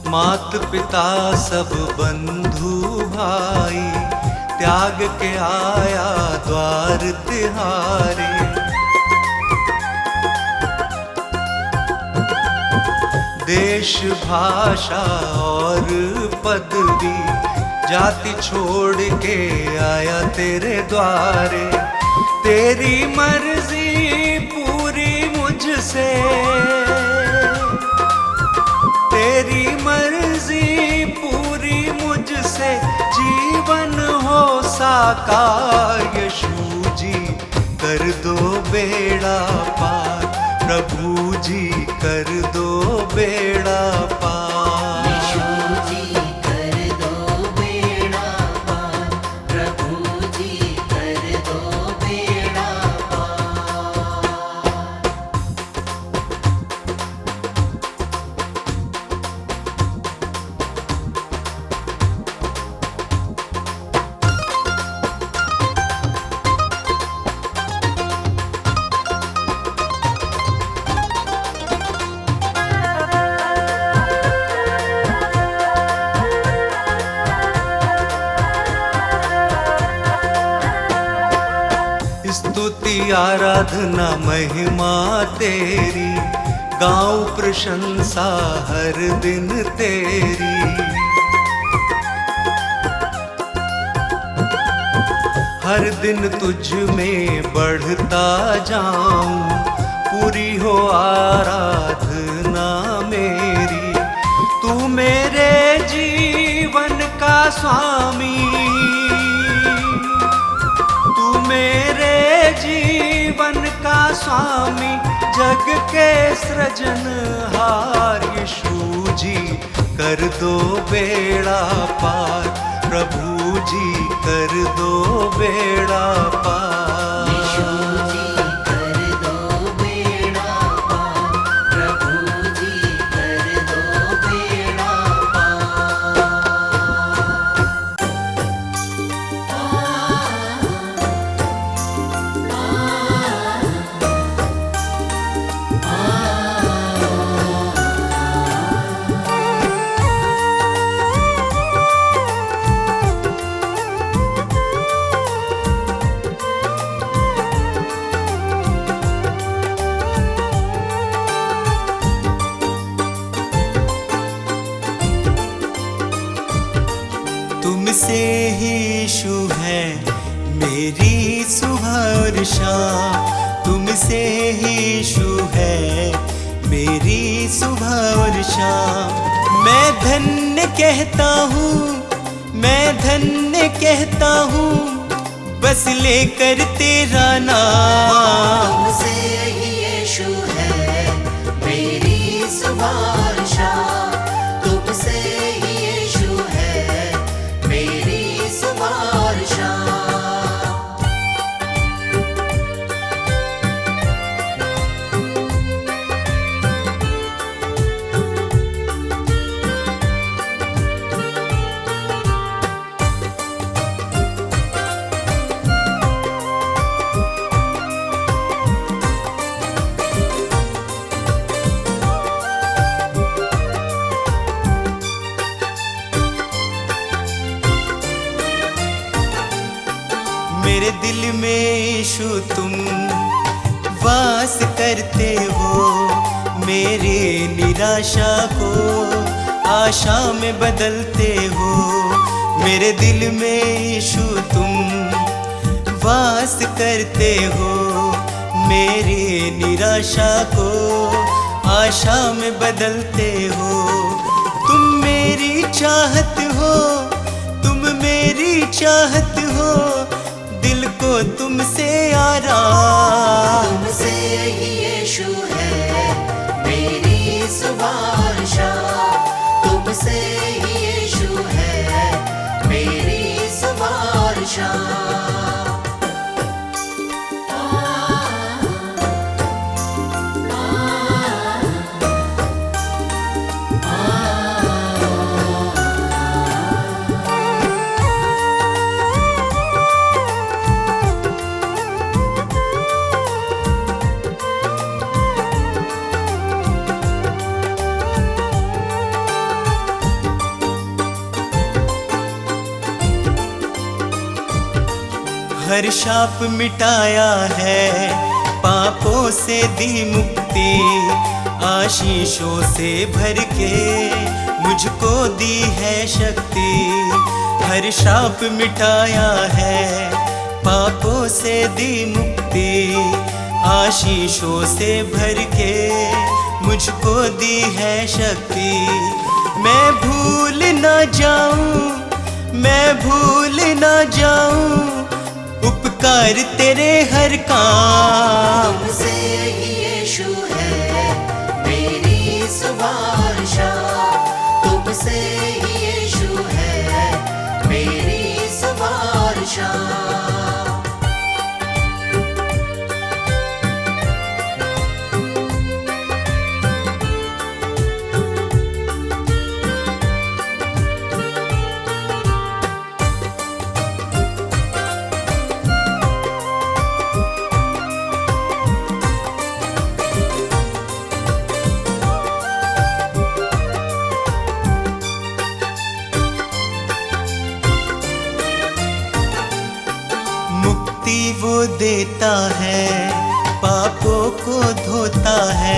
मात पिता सब बंधु भाई, त्याग के आया द्वार तिहारे। देश भाषा और पदवी, जाति छोड़ के आया तेरे द्वारे। तेरी मर्जी पूरी मुझसे, तेरी मर्जी पूरी मुझसे, जीवन हो साकार। यीशु जी कर दो बेड़ा पार, प्रभु जी कर दो बेड़ा पार। यीशु जी कर दो बेड़ा पार, प्रभु जी कर दो बेड़ा पार। स्तुति आराधना महिमा तेरी, गाऊं प्रशंसा हर दिन तेरी। हर दिन तुझ में बढ़ता जाऊं, पूरी हो आराधना मेरी। तू मेरे जीवन का स्वामी, तू मेरे जीवन का स्वामी, जग के सृजनहार। यीशु जी कर दो बेड़ा पार, प्रभु जी कर दो बेड़ा पार। यीशु जी कर दो बेड़ा पार, प्रभु जी कर दो बेड़ा पार। तुमसे ही यीशु है मेरी सुबह और शाम, तुमसे ही यीशु है मेरी सुबह और शाम। मैं धन्य कहता हूँ, मैं धन्य कहता हूँ, बस लेकर तेरा नाम। तुमसे ही यीशु है मेरी सुबह और शाम, तुमसे ही यीशु है मेरी सुबह और शाम। मेरे दिल में यीशु तुम वास करते हो, मेरे निराशा को आशा में बदलते हो। मेरे दिल में यीशु तुम वास करते हो, मेरे निराशा को आशा में बदलते हो। तुम मेरी चाहत हो, तुम मेरी चाहत हो, दिल को तुमसे आराम। तुमसे ही यीशु है मेरी सुबह और शाम, तुमसे ही यीशु है मेरी सुबह और शाम। हर शाप मिटाया है, पापों से दी मुक्ति, आशीषों से भर के मुझको दी है शक्ति। हर शाप मिटाया है, पापों से दी मुक्ति, आशीषों से भर के मुझको दी है शक्ति। मैं भूल ना जाऊं, मैं भूल ना जाऊं उपकार तेरे हर काम। तुमसे ही यीशु है मेरी सुबह और शाम, तुमसे ही यीशु है मेरी सुबह और शाम। देता है, पापों को धोता है।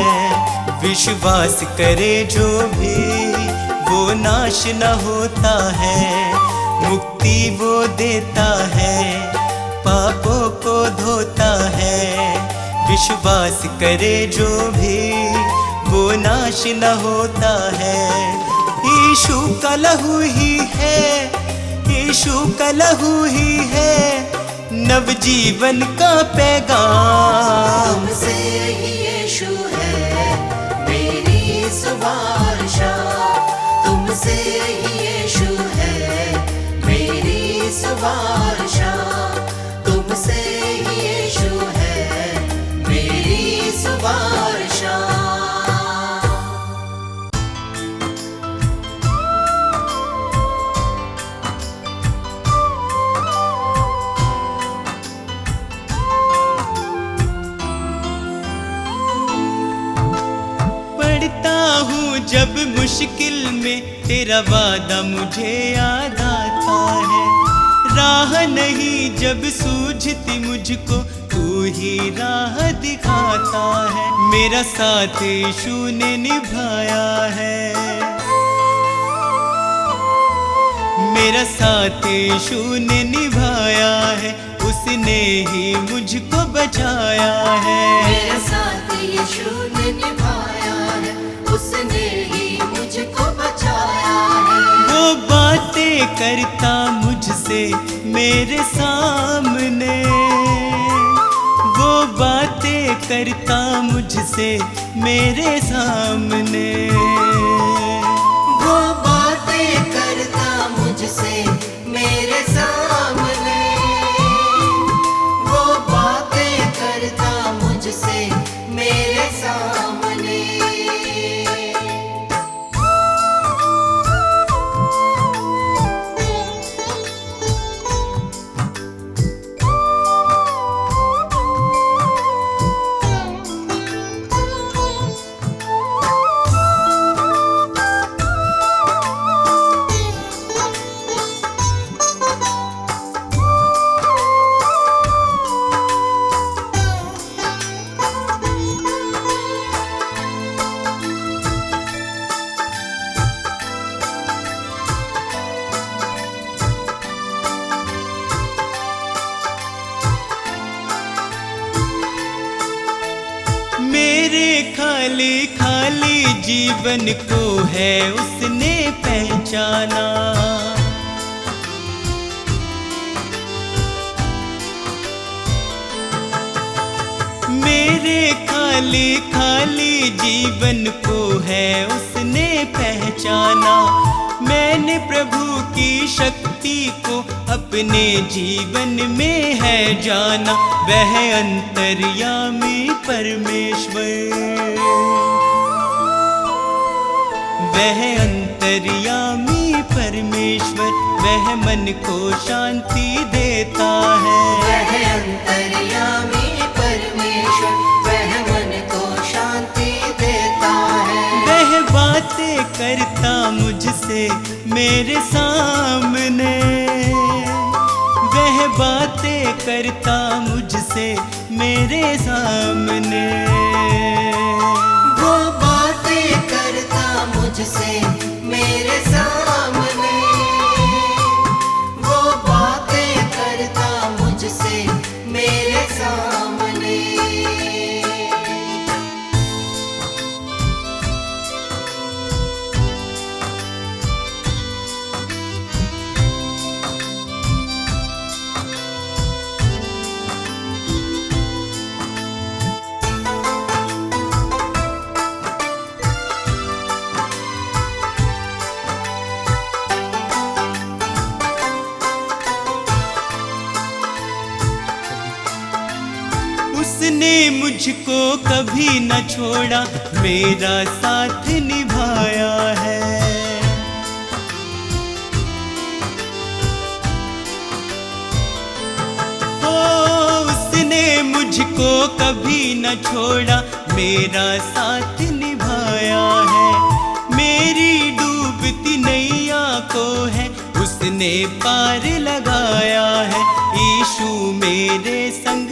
विश्वास करे जो भी वो नाश न होता है। मुक्ति वो देता है, पापों को धोता है। विश्वास करे जो भी वो नाश न होता है। यीशु का लहू ही है, यीशु का लहू ही है नवजीवन का पैगाम। तुमसे ही यीशु है मेरी सुवार्ता, तुमसे ही यीशु है मेरी सुवार्ता, तुमसे ही यीशु है मेरी सुवार्ता। जब मुश्किल में तेरा वादा मुझे याद आता है। राह नहीं जब सूझती मुझको तू ही राह दिखाता है। मेरा साथ यीशु ने निभाया है, मेरा साथ यीशु ने निभाया है। उसने ही मुझको बचाया है। मेरा साथ यीशु ने निभाया है, उसने ही मुझको बचाया है। वो बातें करता मुझसे मेरे सामने, वो बातें करता मुझसे मेरे सामने, वो बातें करता मुझसे मेरे सामने, वो बातें करता मुझसे मेरे सामने। मेरे खाली खाली जीवन को है उसने पहचाना। मेरे खाली खाली जीवन को है उसने पहचाना। मैंने प्रभु की शक्ति को अपने जीवन में है जाना। वह अंतर्यामी परमेश्वर, वह अंतर्यामी परमेश्वर, वह मन को शांति देता है। वह अंतर्यामी परमेश्वर, वह मन को शांति देता है। वह बातें करता मुझसे मेरे सामने, वह बातें करता मुझसे मेरे सामने, वो बातें करता मुझसे मेरे सामने, वो बातें करता मुझसे मेरे सामने। उसने मुझको कभी न छोड़ा, मेरा साथ निभाया है। ओ उसने मुझको कभी न छोड़ा, मेरा साथ निभाया है। मेरी डूबती नैया को है उसने पार लगाया है। यीशु मेरे संग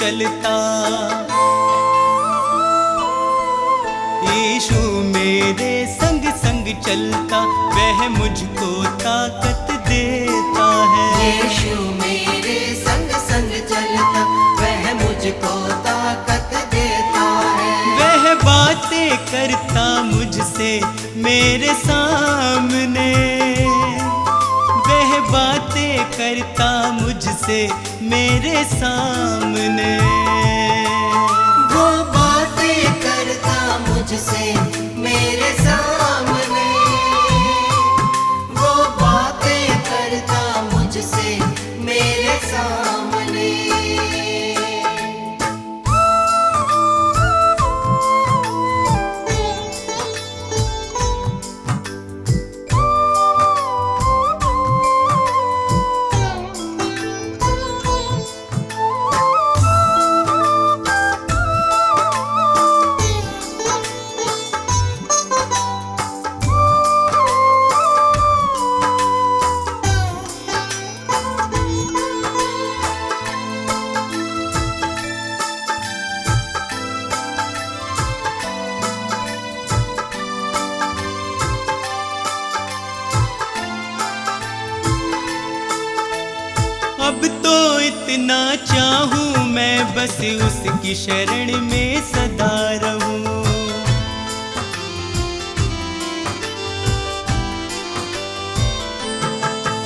चलता। यीशु मेरे संग संग चलता, वह मुझको ताकत देता है। यीशु मेरे संग संग चलता, वह मुझको ताकत देता है। वह बातें करता मुझसे मेरे सामने, वह बातें करता मुझसे मेरे सामने। वो बातें करता मुझसे मेरे सामने, वो बातें करता मुझसे मेरे सामने। अब तो इतना चाहूं मैं, बस उसकी शरण में सदा रहूं।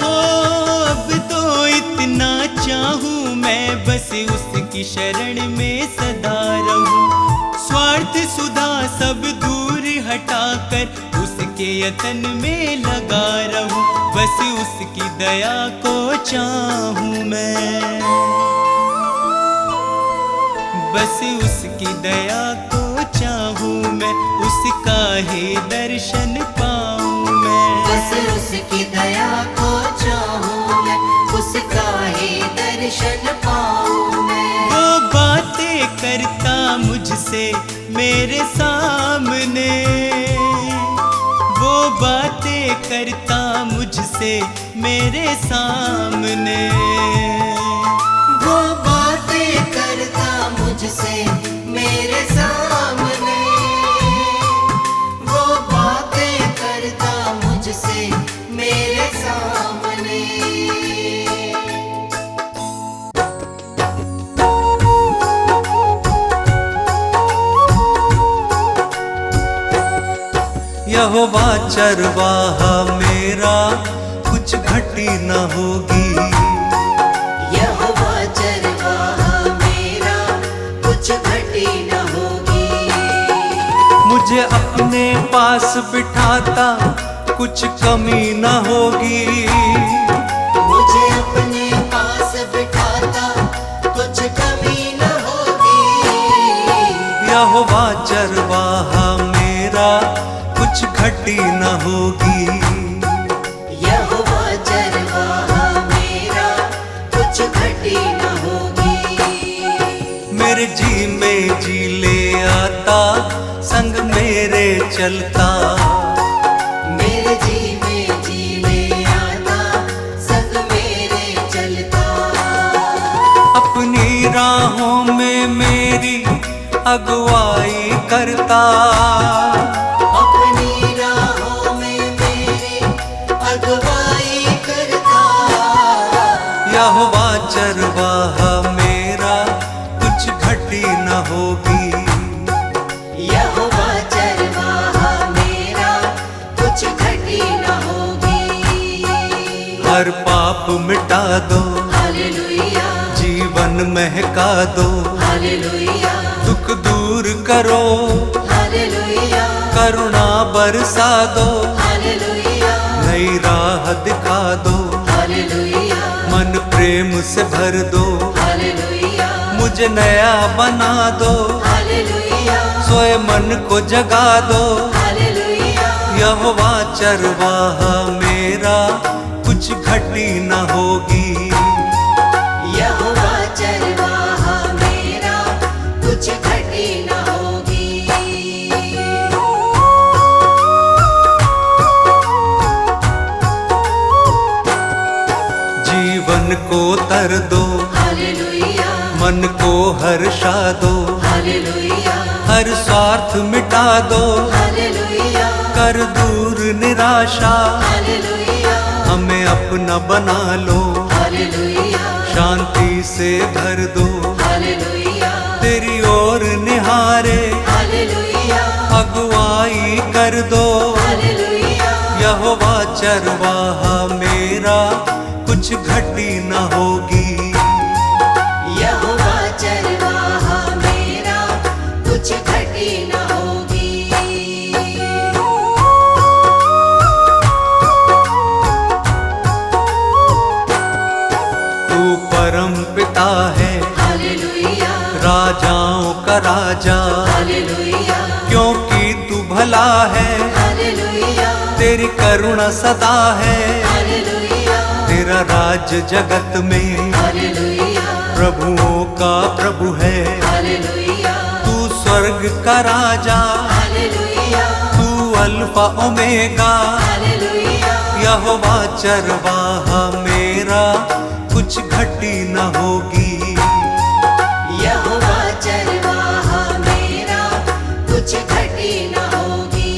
हो अब तो इतना चाहूं मैं, बस उसकी शरण में सदा रहूं। स्वार्थ सुधा सब दूर हटाकर उसके यतन में लगा रहूं। बस उसकी दया को चाहूं मैं, बस उसकी दया को चाहूं मैं, उसका ही दर्शन पाऊं मैं। बस उसकी दया को चाहूं मैं, उसका ही दर्शन पाऊं मैं। वो बातें करता मुझसे मेरे सामने, वो बातें करता मुझसे मेरे सामने। वो बातें करता मुझसे मेरे सामने, वो बातें करता मुझसे मेरे सामने। यहोवा चरवाहा मेरा, कुछ घटी न होगी। यहोवा चरवाहा मेरा, कुछ घटी न होगी। मुझे अपने पास बिठाता, कुछ कमी न होगी। मुझे अपने पास बिठाता, कुछ कमी न होगी। यहोवा चरवाहा मेरा, कुछ घटी न होगी। यहोवा चरवाहा मेरा, कुछ घटी न होगी। मेरे जी में जी ले आता, संग मेरे चलता। मेरे जी में जी ले आता, संग मेरे चलता। अपनी राहों में मेरी अगुवाई करता। अपनी राहों में मेरी अगुवाई करता। यहोवा चरवाहा मेरा, कुछ घटी न होगी। यहोवा चरवाहा मेरा, कुछ घटी न होगी। हर पाप मिटा दो, हालेलुया, जीवन महका दो। हालेलुया, दुख दूर करो, हालेलुया, करुणा बरसा दो। हालेलुया, नई राह दिखा दो, हालेलुया, मन प्रेम से भर दो। हालेलुया, मुझे नया बना दो, हालेलुया, सोए मन को जगा दो। हालेलुया। यहोवा चरवाहा मेरा, कुछ घटी न होगी। यहोवा चरवाहा मेरा, कुछ घटी न होगी। जीवन को तर दो, हालेलुया, मन को हर्षा दो, हालेलुया हर स्वार्थ मिटा दो, हालेलुया कर दूर निराशा, हालेलुया हमें अपना बना लो, हालेलुया शांति से भर दो, हालेलुया तेरी ओर निहारे हालेलुया अगुवाई कर दो। हालेलुया यहोवा चरवाहा मेरा, कुछ घटी न होगी। यहोवा चरवाहा मेरा, कुछ घटी न होगी। तू परम पिता है, हालेलुया राजाओं का राजा, हालेलुया क्योंकि तू भला है, हालेलुया तेरी करुणा सदा है। हालेलुया तेरा राज जगत में हालेलुया प्रभुओं का प्रभु है। हालेलुया तू स्वर्ग का राजा, हालेलुया तू अल्फा ओमेगा। हालेलुया यहोवा चरवाहा मेरा, कुछ घटी न होगी। यहोवा चरवाहा मेरा, कुछ घटी न होगी।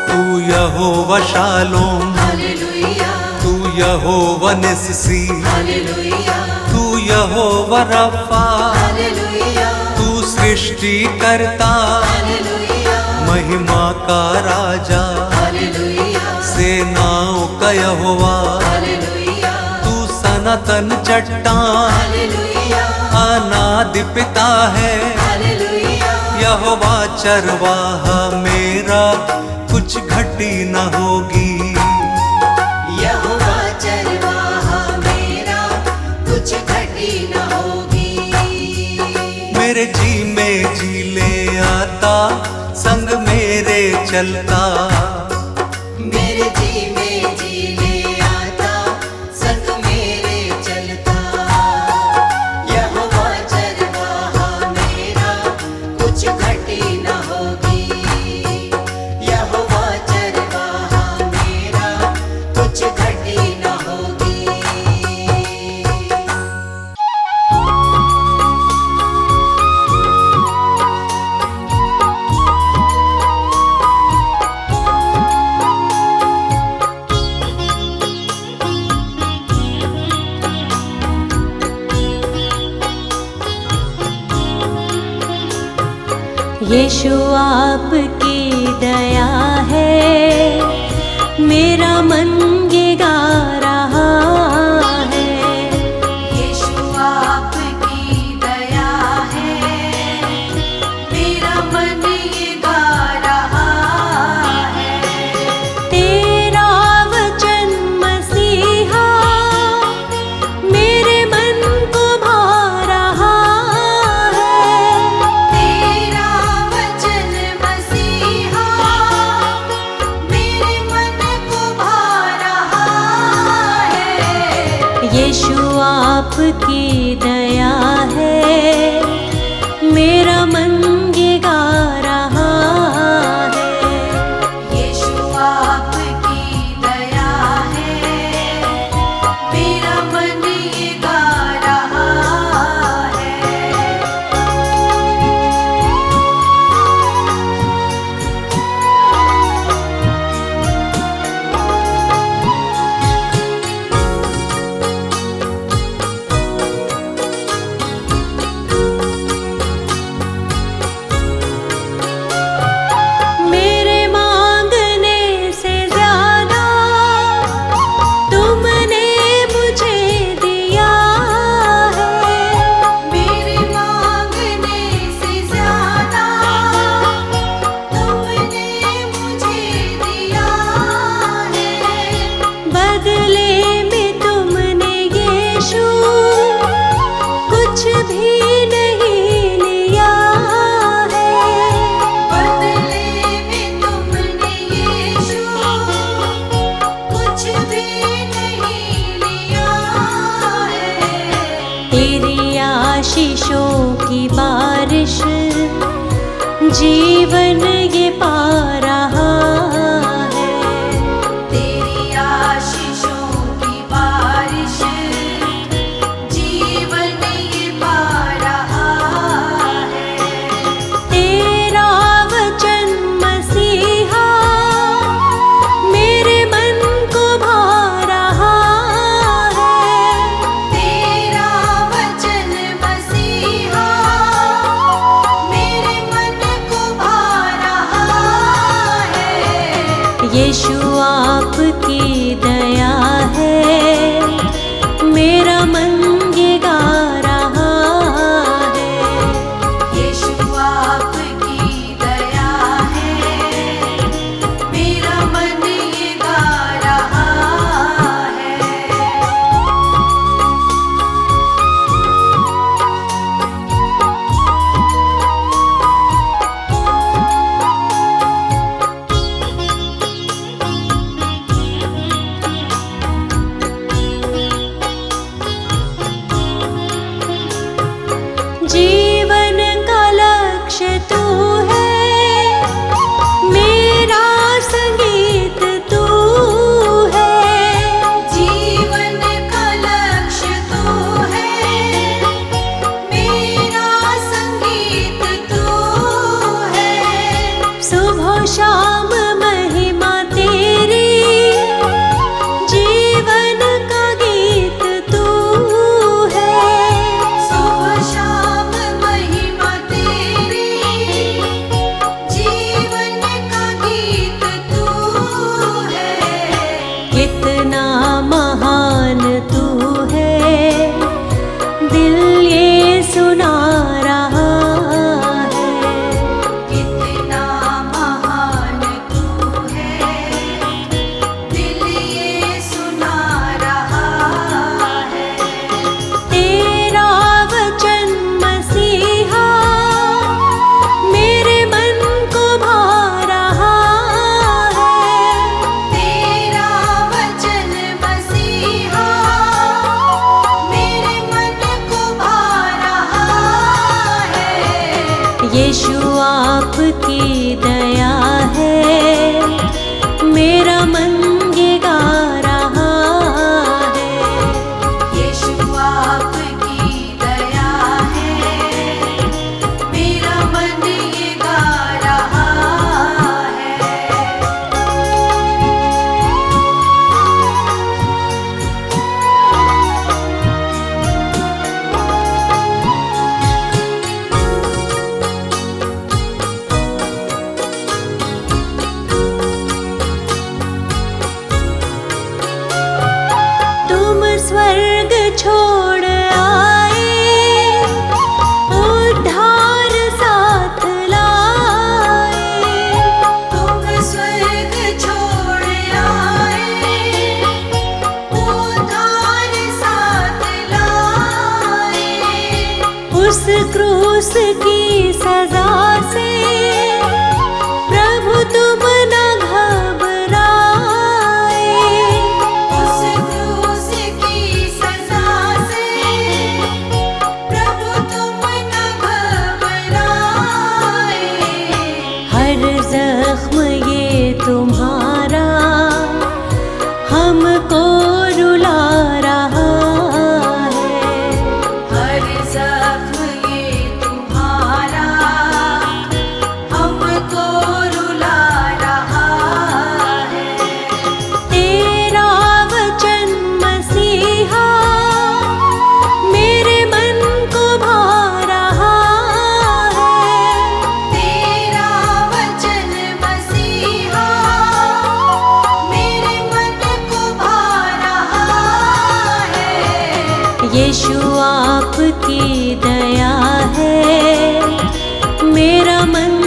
तू यहोवा शालोम, हालेलुया तू यहोवा निस्सी, हालेलुया तू यहोवा रफा, हालेलुया तू सृष्टि करता, हालेलुया महिमा का राजा, हालेलुया सेनाओं का यहोवा। हालेलुया तू सनातन चट्टान, हालेलुया अनादि पिता है। हालेलुया यहोवा चरवाहा मेरा, कुछ घटी न होगी। यहोवा चरवाहा मेरा, कुछ घटी न होगी। मेरे जी में जी ले आता, संग मेरे चलता, मेरे जी में जी ले आता, संग मेरे चलता। यहोवा चरवाहा मेरा, कुछ घटी न होगी। यहोवा चरवाहा मेरा, कुछ घटी न होगी। यीशु आपकी दया है, मेरा मन ये गा रहा है। यीशु आपकी दया है, मेरा मन ये गा रहा है। तेरा वचन मसीहा मेरे मन को भा रहा है। तेरा वचन मसीहा, मेरे मन को भा रहा है। यीशु आपकी दया है, मेरा मन ये गा रहा है। यीशु आपकी दया है, मेरा मन ये गा रहा है। मेरे मांगने से ज्यादा तुमने मुझे दिया है। मेरे मांगने से ज्यादा तुमने मुझे दिया है। बदले में तुमने यीशु कुछ भी नहीं लिया है। बदले में तुमने यीशु कुछ भी नहीं लिया है। तेरी आशीषों की बारिश जीवन ये पा रहा है। आपकी दया है, मेरा मन ये गा रहा है। यीशु आपकी दया है, मेरा मन ये गा रहा है। जीवन का लक्ष्य तू है, मेरा संगीत तू है। जीवन का लक्ष्य तू है, मेरा संगीत तू है। सुबह शाम महिमा तेरी, जीवन का गीत तू है। सुबह शाम महिमा तेरी, जीवन का गीत तू है। कितना महान तू है, दिल ये सुना रहा है। कितना महान तू है, दिल ये सुना रहा है। तेरा वचन मसीहा मेरे मन को भा रहा है। तेरा वचन मसीहा मेरे मन को भा रहा है। यीशु आपकी दया है, मेरा मन ये गा रहा है। यीशु आपकी दया है, मेरा मन ये गा रहा है। तुम स्वर्ग छोड़ आए, उद्धार साथ लाए। तुम स्वर्ग छोड़ आए, उद्धार साथ लाए। उस क्रूस की सजा से प्रभु तुम न घबराए। उस क्रूस की सजा से प्रभु तुम न घबराए। हर जख्म ये तुम्हारा हमको रुला रहा है। हर जख्म ये तुम्हारा हमको रुला रहा है। तेरा वचन मसीहा मेरे मन को भा रहा है। तेरा वचन मसीहा मेरे मन को भा रहा है। यीशु आपकी दया है, मेरा मन